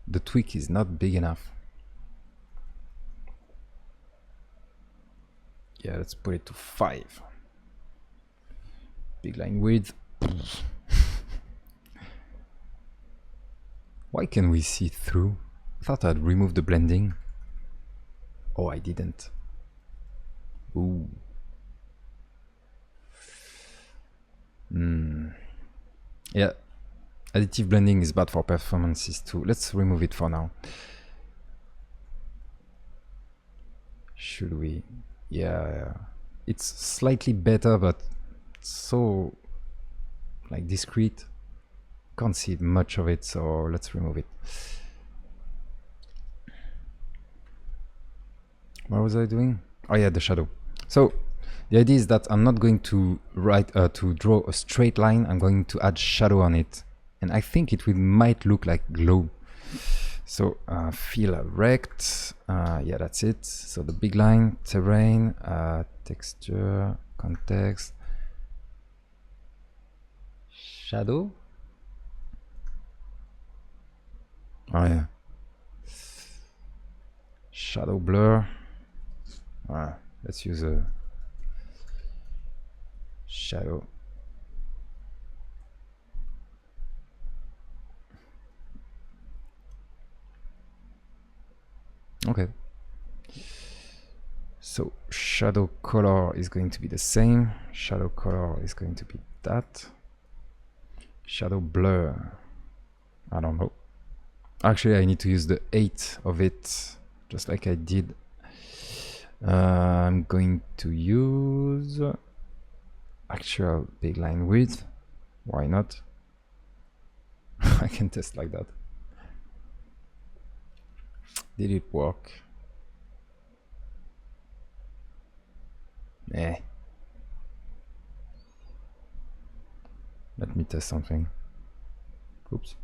the tweak is not big enough. Yeah, let's put it to 5. Big line width. Why can we see through? I thought I'd removed the blending. Oh, I didn't. Ooh. Yeah, additive blending is bad for performances too. Let's remove it for now. Should we? Yeah, it's slightly better, but so like discrete. Can't see much of it, so let's remove it. What was I doing? Oh yeah, the shadow. So the idea is that I'm not going to draw a straight line. I'm going to add shadow on it, and I think it might look like glow. So fill rect. Yeah, that's it. So the big line, terrain, texture, context, shadow. Oh yeah. Shadow blur. Let's use a shadow. Okay. So shadow color is going to be the same. Shadow color is going to be that. Shadow blur. I don't know. Actually, I need to use the 8 of it, just like I did. I'm going to use actual big line width. Why not? I can test like that. Did it work? Eh. Let me test something. Oops.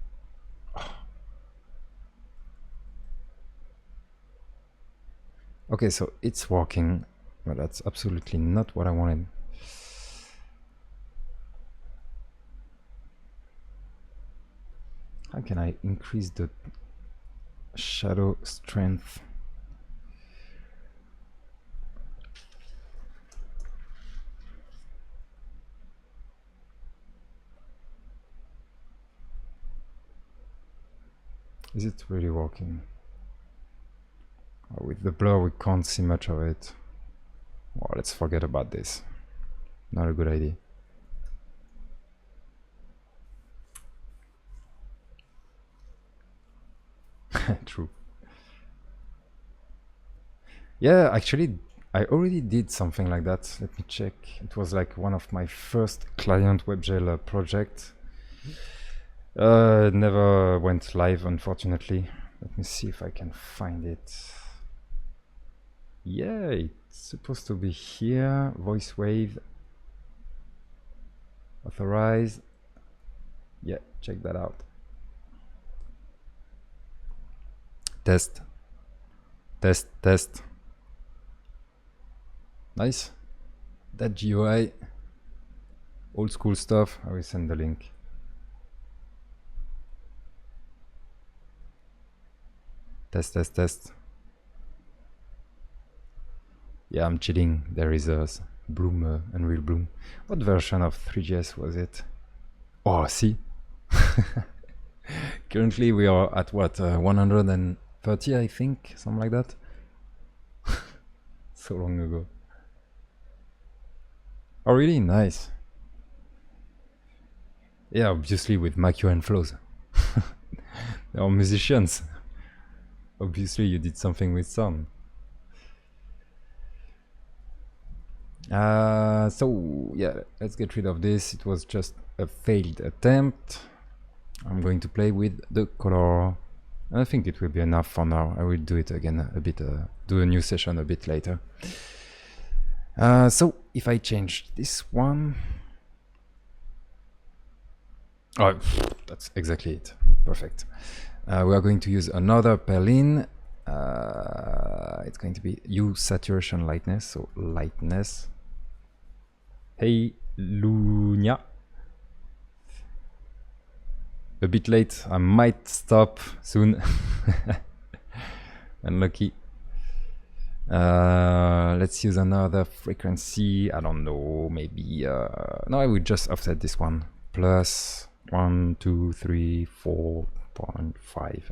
Okay, so it's working, but that's absolutely not what I wanted. How can I increase the shadow strength? Is it really working? With the blur, we can't see much of it. Well, let's forget about this. Not a good idea. True. Yeah, actually, I already did something like that. Let me check. It was like one of my first client WebGL project. Never went live, unfortunately. Let me see if I can find it. Yeah, it's supposed to be here. Voice wave. Authorize. Yeah, check that out. Test. Test, test. Nice. That GUI. Old school stuff. I will send the link. Test, test, test. Yeah, I'm cheating. There is a Bloom, Unreal Bloom. What version of Three.js was it? Oh, see? Currently we are at what, 130, I think, something like that. So long ago. Oh, really? Nice. Yeah, obviously with Macchio and flows. They are musicians. Obviously you did something with sound. So yeah, let's get rid of this. It was just a failed attempt. I'm going to play with the color. I think it will be enough for now. I will do it again a bit, do a new session a bit later. So if I change this one, oh, that's exactly it. Perfect. We are going to use another Perlin. It's going to be use saturation lightness. So lightness. Hey, Lunia. A bit late. I might stop soon. Unlucky. Let's use another frequency. I don't know. Maybe. No, I will just offset this one. Plus 1, 2, 3, 4.5.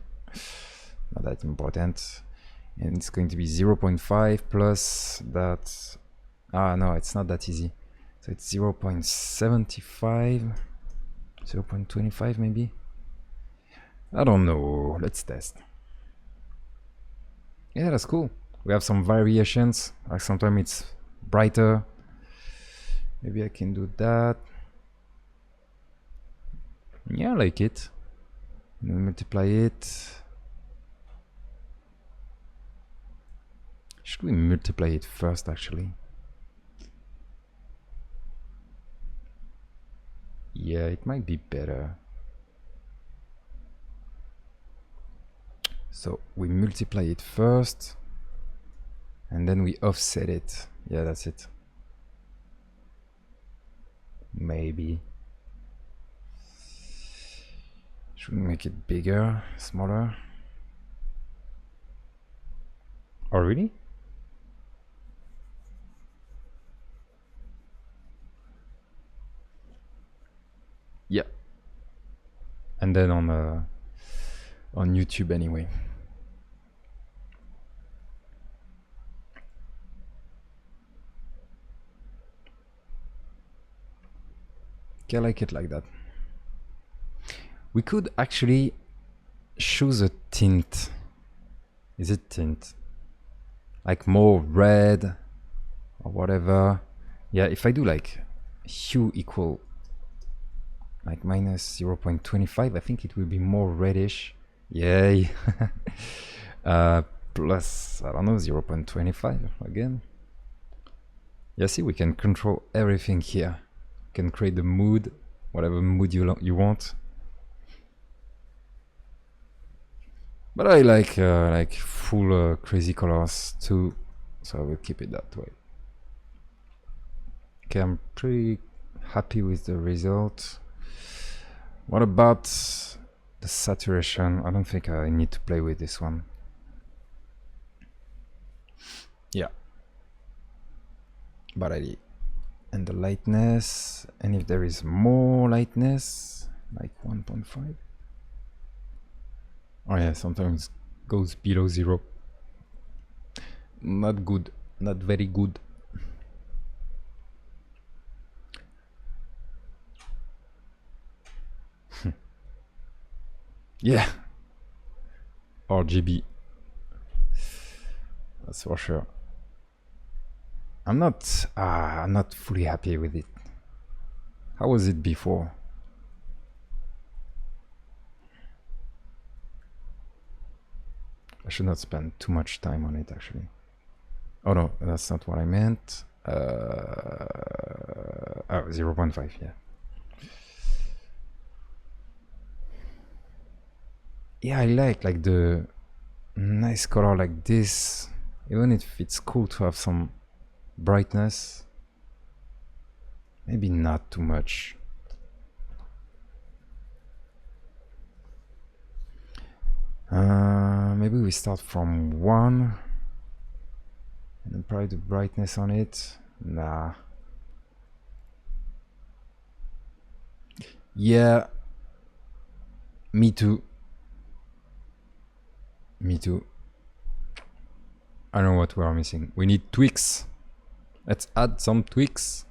Not that important. And it's going to be 0.5 plus that. Ah, no, it's not that easy. So it's 0.75, 0.25 maybe. I don't know. Let's test. Yeah, that's cool. We have some variations. Like sometimes it's brighter. Maybe I can do that. Yeah, I like it. We multiply it. Should we multiply it first, actually? Yeah, it might be better. So we multiply it first, and then we offset it. Yeah, that's it. Maybe. Should make it bigger, smaller. Oh, really? Yeah. And then on YouTube anyway. Okay, I like it like that. We could actually choose a tint. Is it tint? Like more red or whatever. Yeah, if I do like hue equal like minus 0.25, I think it will be more reddish. Yay. Plus, I don't know, 0.25 again. Yeah, see, we can control everything here. We can create the mood, whatever mood you want. But I like full crazy colors too, so I will keep it that way. Okay, I'm pretty happy with the result. What about the saturation? I don't think I need to play with this one. Yeah. Bad idea. And the lightness, and if there is more lightness, like 1.5. Oh yeah, sometimes goes below 0. Not good, not very good. Yeah. RGB. That's for sure. I'm not fully happy with it. How was it before? I should not spend too much time on it actually. Oh no, that's not what I meant. 0.5, yeah. Yeah, I like the nice color like this. Even if it's cool to have some brightness. Maybe not too much. Maybe we start from 1 and then probably the brightness on it. Nah. Yeah. Me too. Me too. I know what we are missing. We need tweaks. Let's add some tweaks.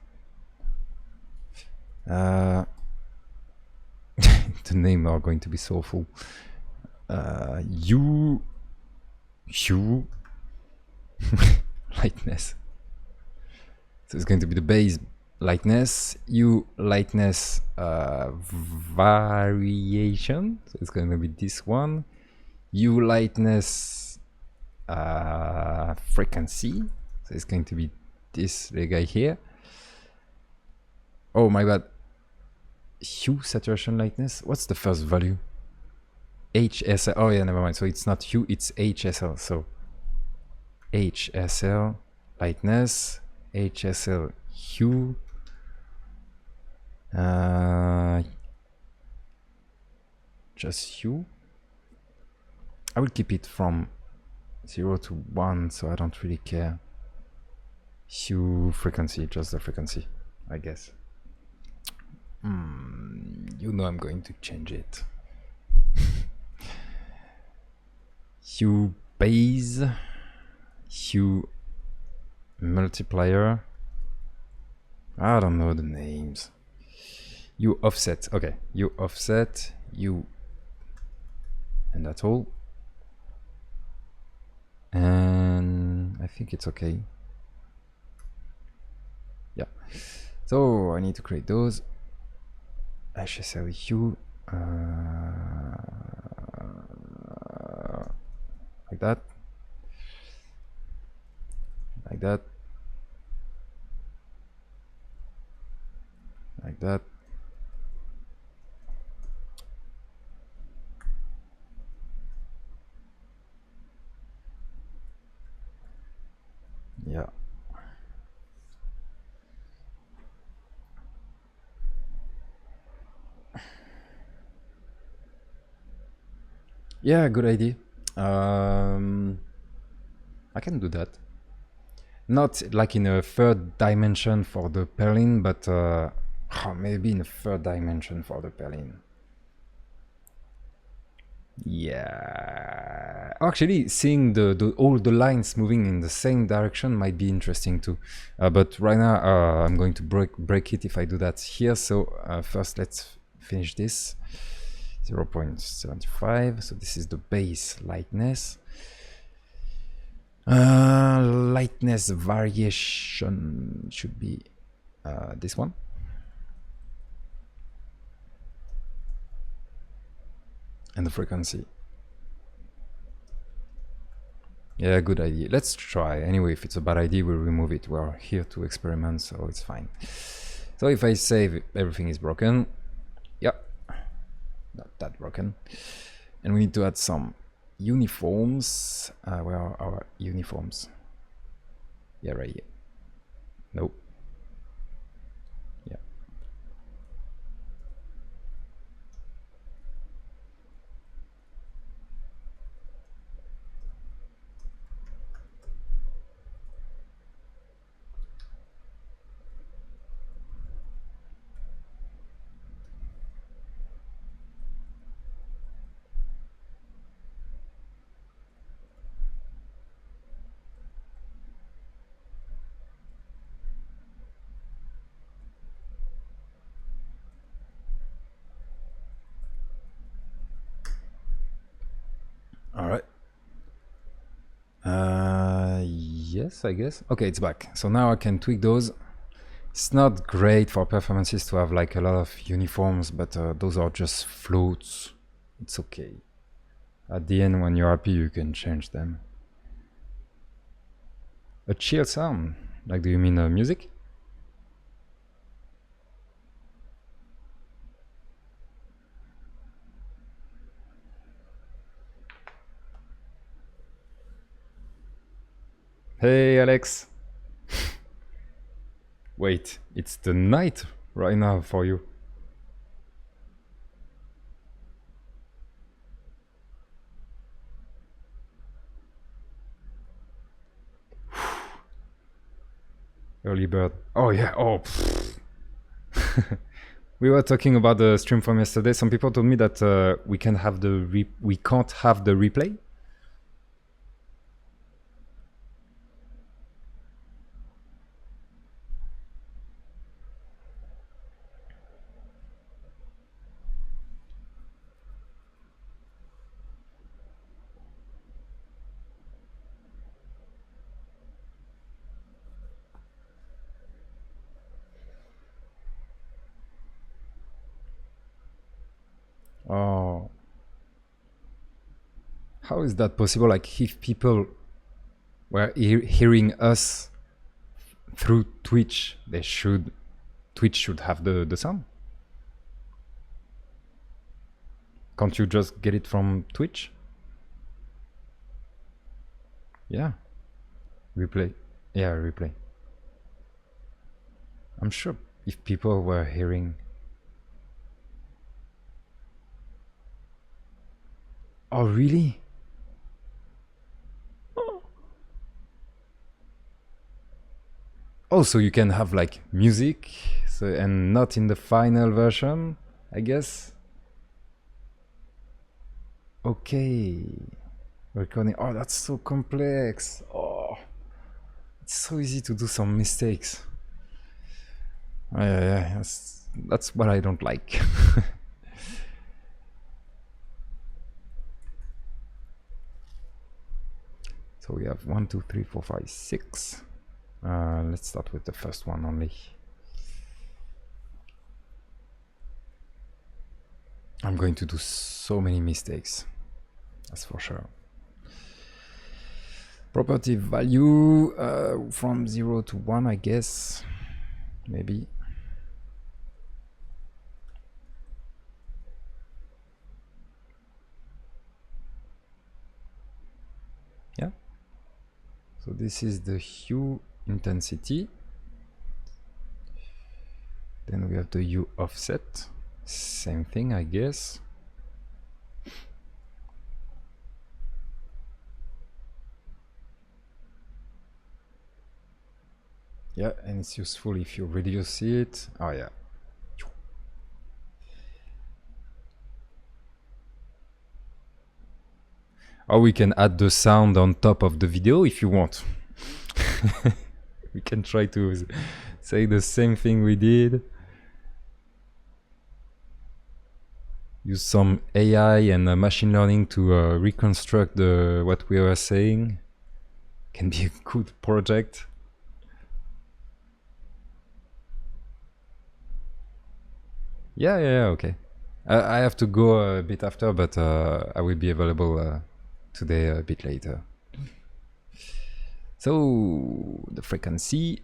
The names are going to be so full. Hue lightness. So it's going to be the base lightness, hue lightness variation. So it's going to be this one. Hue lightness frequency. So it's going to be this guy here. Oh my bad. Hue saturation lightness. What's the first value? HSL. Oh yeah, never mind. So it's not hue, it's HSL. So HSL lightness, HSL hue, just hue. I will keep it from 0 to 1, so I don't really care. Hue frequency, just the frequency, I guess. You know I'm going to change it. Hue base, hue multiplier. I don't know the names. Hue offset. Okay, hue offset, hue, and that's all. And I think it's okay. Yeah. So I need to create those. HSL hue. Like that. Like that. Like that. Yeah. Yeah, good idea. I can do that. Not like in a third dimension for the Perlin, but maybe in a third dimension for the Perlin. Yeah. Actually, seeing all the lines moving in the same direction might be interesting too. But right now, I'm going to break it if I do that here. So first, let's finish this. 0.75. So this is the base lightness. Lightness variation should be this one. And the frequency. Yeah, good idea. Let's try. Anyway, if it's a bad idea, we'll remove it. We're here to experiment, so it's fine. So if I save, everything is broken. Yeah, not that broken. And we need to add some uniforms. Where are our uniforms? Yeah, right here. Nope. Yeah. All right. Yes, I guess. Okay, it's back. So now I can tweak those. It's not great for performances to have like a lot of uniforms, but those are just floats. It's okay. At the end, when you're happy, you can change them. A chill sound? Like, do you mean music? Hey, Alex. Wait, it's the night right now for you. Early bird. Oh yeah. Oh. We were talking about the stream from yesterday. Some people told me that we can't have the replay. Oh. How is that possible? Like, if people were hearing us through Twitch, Twitch should have the sound. Can't you just get it from Twitch? Yeah. Replay. Yeah, replay. I'm sure if people were hearing. Oh, really? Oh, so you can have like music, so, and not in the final version, I guess. Okay. Recording. Oh, that's so complex. Oh, it's so easy to do some mistakes. Oh, yeah, that's what I don't like. So we have 1, 2, 3, 4, 5, 6. Let's start with the first one only. I'm going to do so many mistakes. That's for sure. Property value from 0 to 1, I guess. Maybe. Yeah. So this is the hue intensity. Then we have the hue offset. Same thing, I guess. Yeah, and it's useful if you reduce it. Oh yeah. Or we can add the sound on top of the video if you want. We can try to say the same thing we did. Use some AI and machine learning to reconstruct what we were saying. Can be a good project. Yeah, okay. I have to go a bit after, but I will be available today a bit later. So the frequency,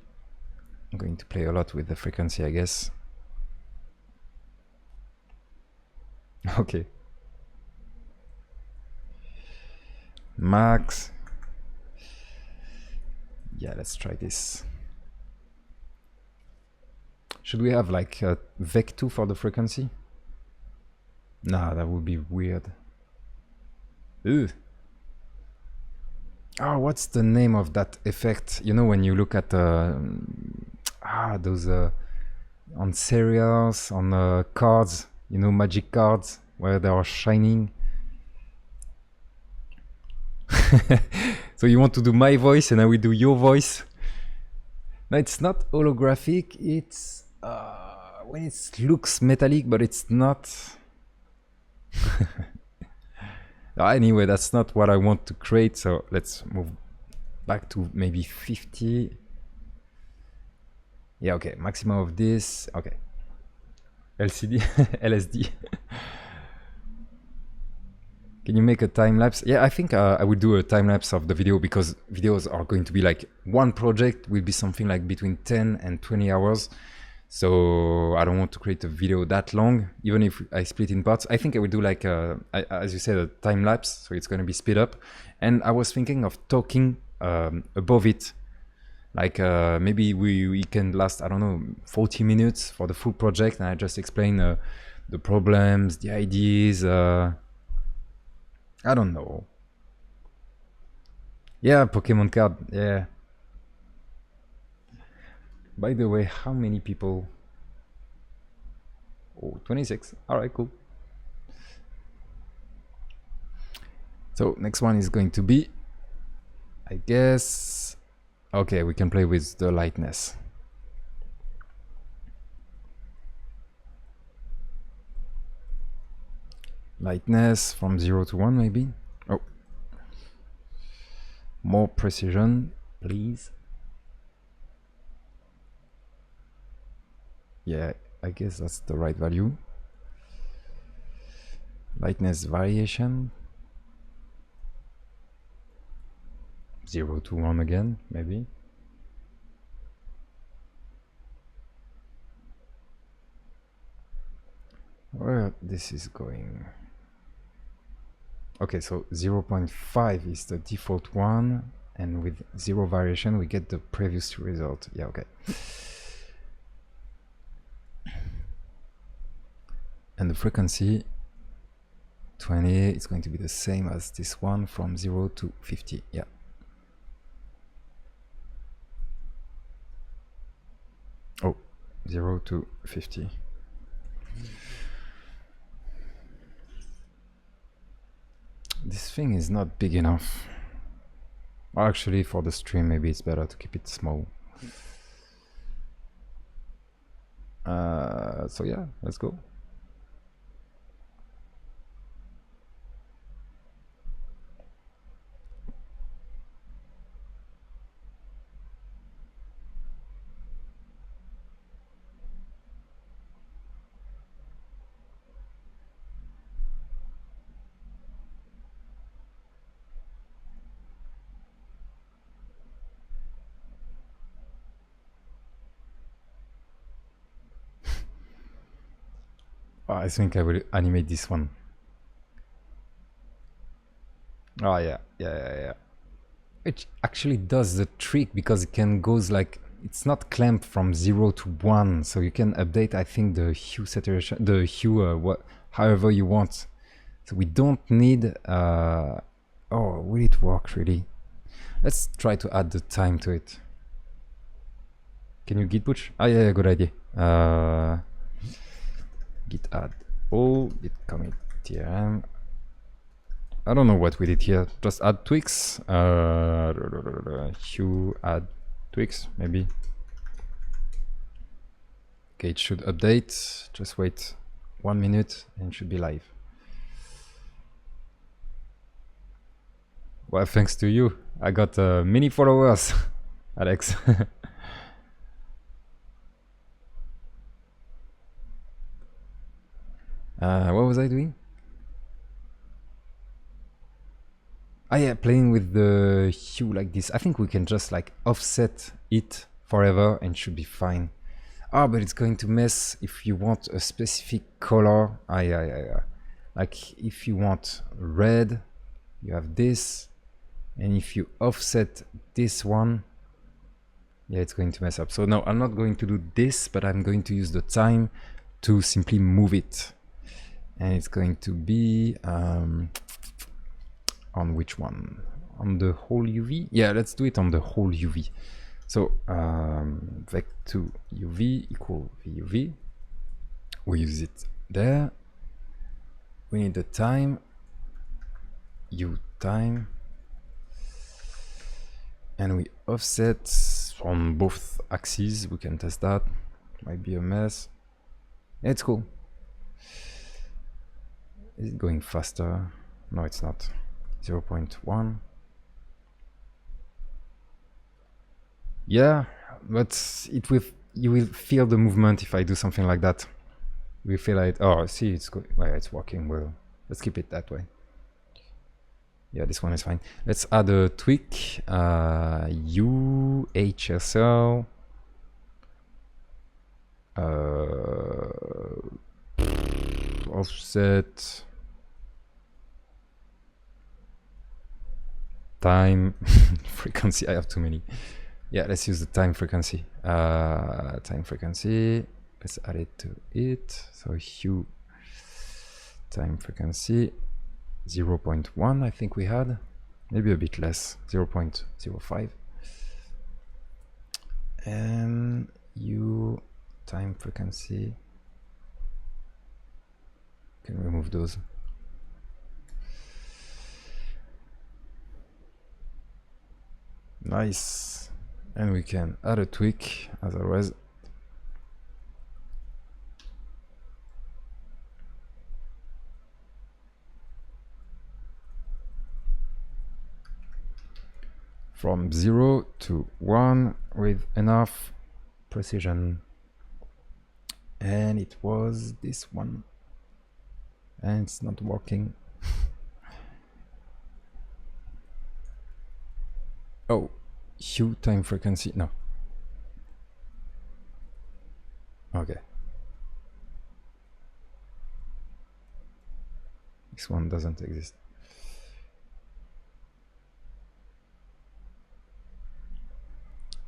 I'm going to play a lot with the frequency, I guess. Okay. Max. Yeah, let's try this. Should we have like a vec2 for the frequency? Nah, that would be weird. Ugh. Oh, what's the name of that effect? You know, when you look at those on cereals, on cards, you know, magic cards where they are shining. So you want to do my voice and I will do your voice? No, it's not holographic. It's when it looks metallic, but it's not. Anyway, that's not what I want to create. So let's move back to maybe 50. Yeah, okay. Maximum of this. Okay. LCD, LSD. Can you make a time lapse? Yeah, I think I will do a time lapse of the video because videos are going to be like one project will be something like between 10 and 20 hours. So I don't want to create a video that long, even if I split in parts. I think I will do like, as you said, a time lapse. So it's going to be speed up. And I was thinking of talking above it. Like maybe we can last, I don't know, 40 minutes for the full project. And I just explain the problems, the ideas. I don't know. Yeah, Pokemon card. Yeah. By the way, how many people? Oh, 26. All right, cool. So next one is going to be, I guess, okay, we can play with the lightness. Lightness from 0 to 1 maybe. Oh, more precision, please. Yeah, I guess that's the right value. Lightness variation. 0 to 1 again, maybe. Where this is going. Okay, so 0.5 is the default one, and with 0 variation we get the previous result. Yeah, okay. And the frequency 20 is going to be the same as this one from 0 to 50. Yeah. Oh, 0 to 50. This thing is not big enough. Actually, for the stream, maybe it's better to keep it small. So yeah, let's go. I think I will animate this one. Oh yeah. It actually does the trick because it can goes like, it's not clamped from 0 to 1, so you can update, I think, the hue saturation, the hue, however you want. So we don't need, oh, will it work really? Let's try to add the time to it. Can you git push? Ah, yeah, good idea. Git add all, git commit trm. I don't know what we did here. Just add tweaks. Hue add tweaks, maybe. Okay, it should update. Just wait 1 minute and it should be live. Well, thanks to you, I got many followers, Alex. What was I doing? Ah, yeah, playing with the hue like this. I think we can just like offset it forever and should be fine. Ah, but it's going to mess if you want a specific color. Ah, yeah. Like if you want red, you have this. And if you offset this one, yeah, it's going to mess up. So no, I'm not going to do this, but I'm going to use the time to simply move it. And it's going to be on which one? On the whole UV? Yeah, let's do it on the whole UV. So vec2 UV equal VUV. We use it there. We need the time, U time. And we offset on both axes. We can test that. Might be a mess. Yeah, it's cool. Is it going faster? No, it's not. 0.1. Yeah, but it will. You will feel the movement if I do something like that. We feel like, oh, see, it's good. Well, it's working well. Let's keep it that way. Yeah, this one is fine. Let's add a tweak. UHSL. Offset. Time frequency. I have too many. Yeah, let's use the time frequency. Time frequency. Let's add it to it. So hue time frequency 0.1. I think we had, maybe a bit less, 0.05. And hue time frequency. Can remove those. Nice. And we can add a tweak as always. From 0 to 1 with enough precision. And it was this one. And it's not working. Oh, hue time frequency. No. Okay. This one doesn't exist.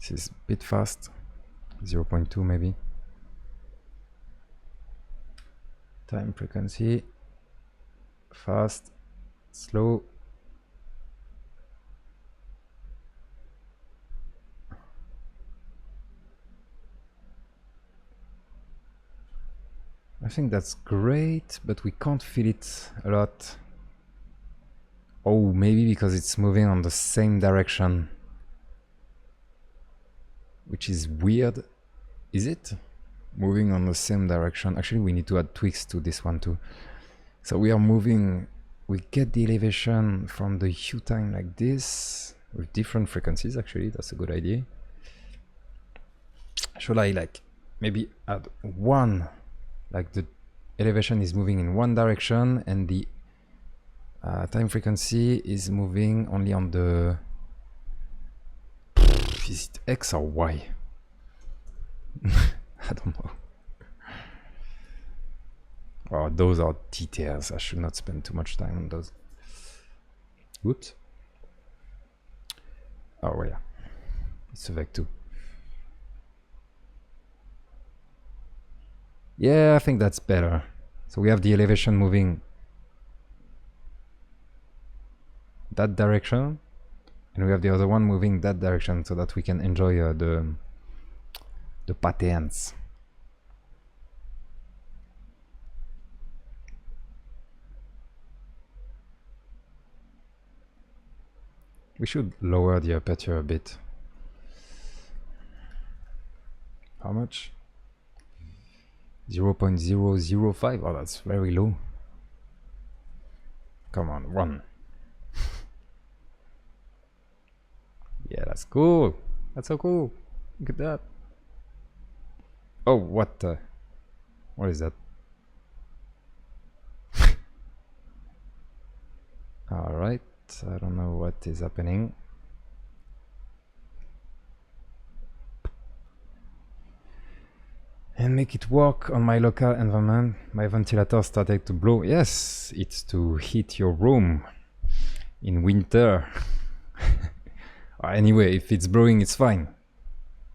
This is a bit fast. 0.2 maybe. Time frequency. Fast. Slow. I think that's great, but we can't feel it a lot. Oh, maybe because it's moving on the same direction, which is weird. Is it moving on the same direction? Actually, we need to add tweaks to this one too. So we are moving, we get the elevation from the hue time like this with different frequencies. Actually, that's a good idea. Should I like maybe add one, like the elevation is moving in one direction and the time frequency is moving only on the, is it X or Y? I don't know. Oh, those are details. I should not spend too much time on those. Whoops. Oh yeah, it's a vec2. Yeah, I think that's better. So we have the elevation moving that direction, and we have the other one moving that direction, so that we can enjoy the patterns. We should lower the aperture a bit. How much? 0.005. Oh, that's very low. Come on, 1. Yeah, that's cool. That's so cool. Look at that. Oh, what the? What is that? Alright, I don't know what is happening. And make it work on my local environment. My ventilator started to blow. Yes, it's to heat your room in winter. Anyway, if it's blowing, it's fine.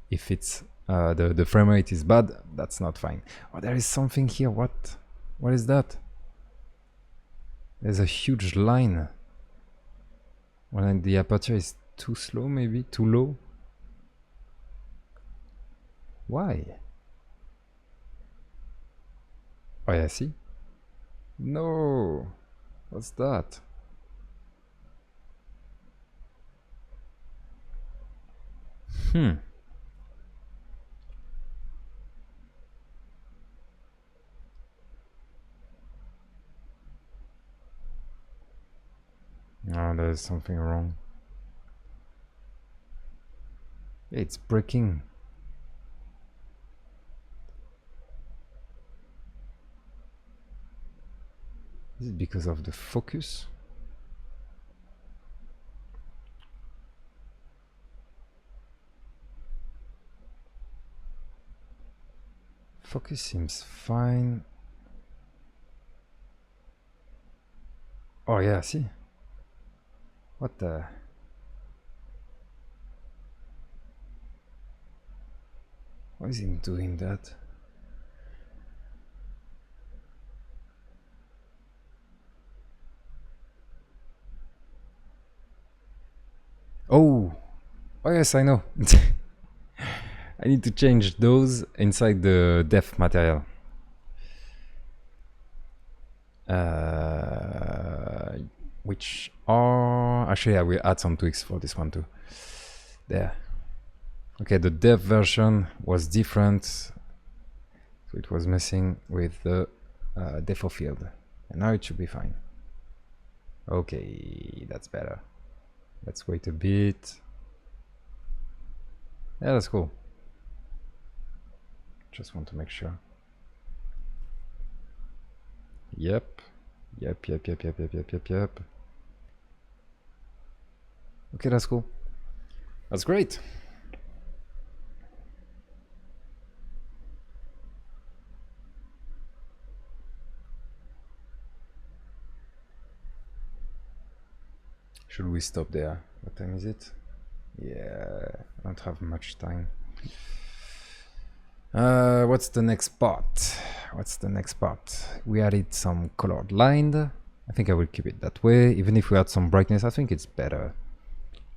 If it's the frame rate is bad, that's not fine. Oh, there is something here. What? What is that? There's a huge line. When the aperture is too slow, maybe too low. Why? Oh yeah, see? No! What's that? Oh, there's something wrong. It's breaking. Is it because of the focus? Focus seems fine. Oh yeah, see? What the? Why is he doing that? Oh! Oh yes, I know. I need to change those inside the depth material. Which are... Actually, I will add some tweaks for this one too. There. Okay, the dev version was different. So it was messing with the default field. And now it should be fine. Okay, that's better. Let's wait a bit. Yeah, that's cool. Just want to make sure. Yep. Yep. Okay, that's cool. That's great. Should we stop there? What time is it? Yeah, I don't have much time. What's the next part? We added some colored line. I think I will keep it that way. Even if we add some brightness, I think it's better.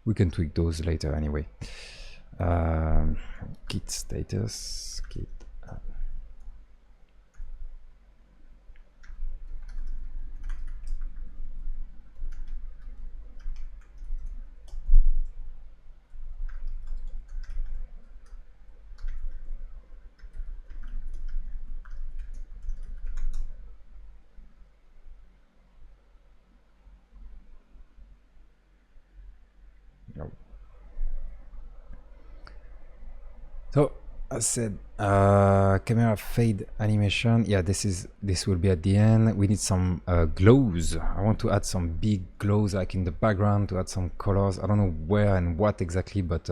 We can tweak those later anyway. Git status, git. So I said camera fade animation. Yeah, this will be at the end. We need some glows. I want to add some big glows like in the background to add some colors. I don't know where and what exactly, but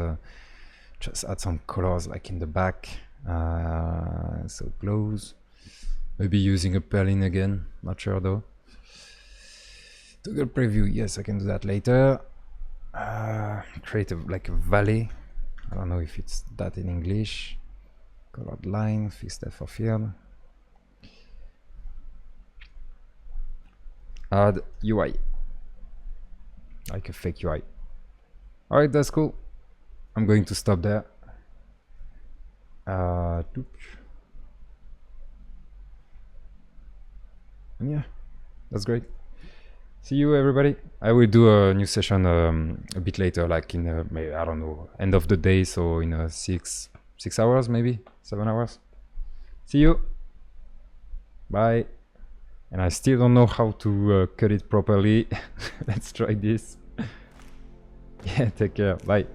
just add some colors like in the back. So glows. Maybe using a Perlin again. Not sure though. Toggle preview. Yes, I can do that later. Create like a valley. I don't know if it's that in English. Colored line, fixed depth of field. Add UI. Like a fake UI. Alright, that's cool. I'm going to stop there. Yeah, that's great. See you, everybody. I will do a new session a bit later, like in maybe, I don't know, end of the day, so in 6 hours, maybe 7 hours. See you. Bye. And I still don't know how to cut it properly. Let's try this. Yeah, take care. Bye.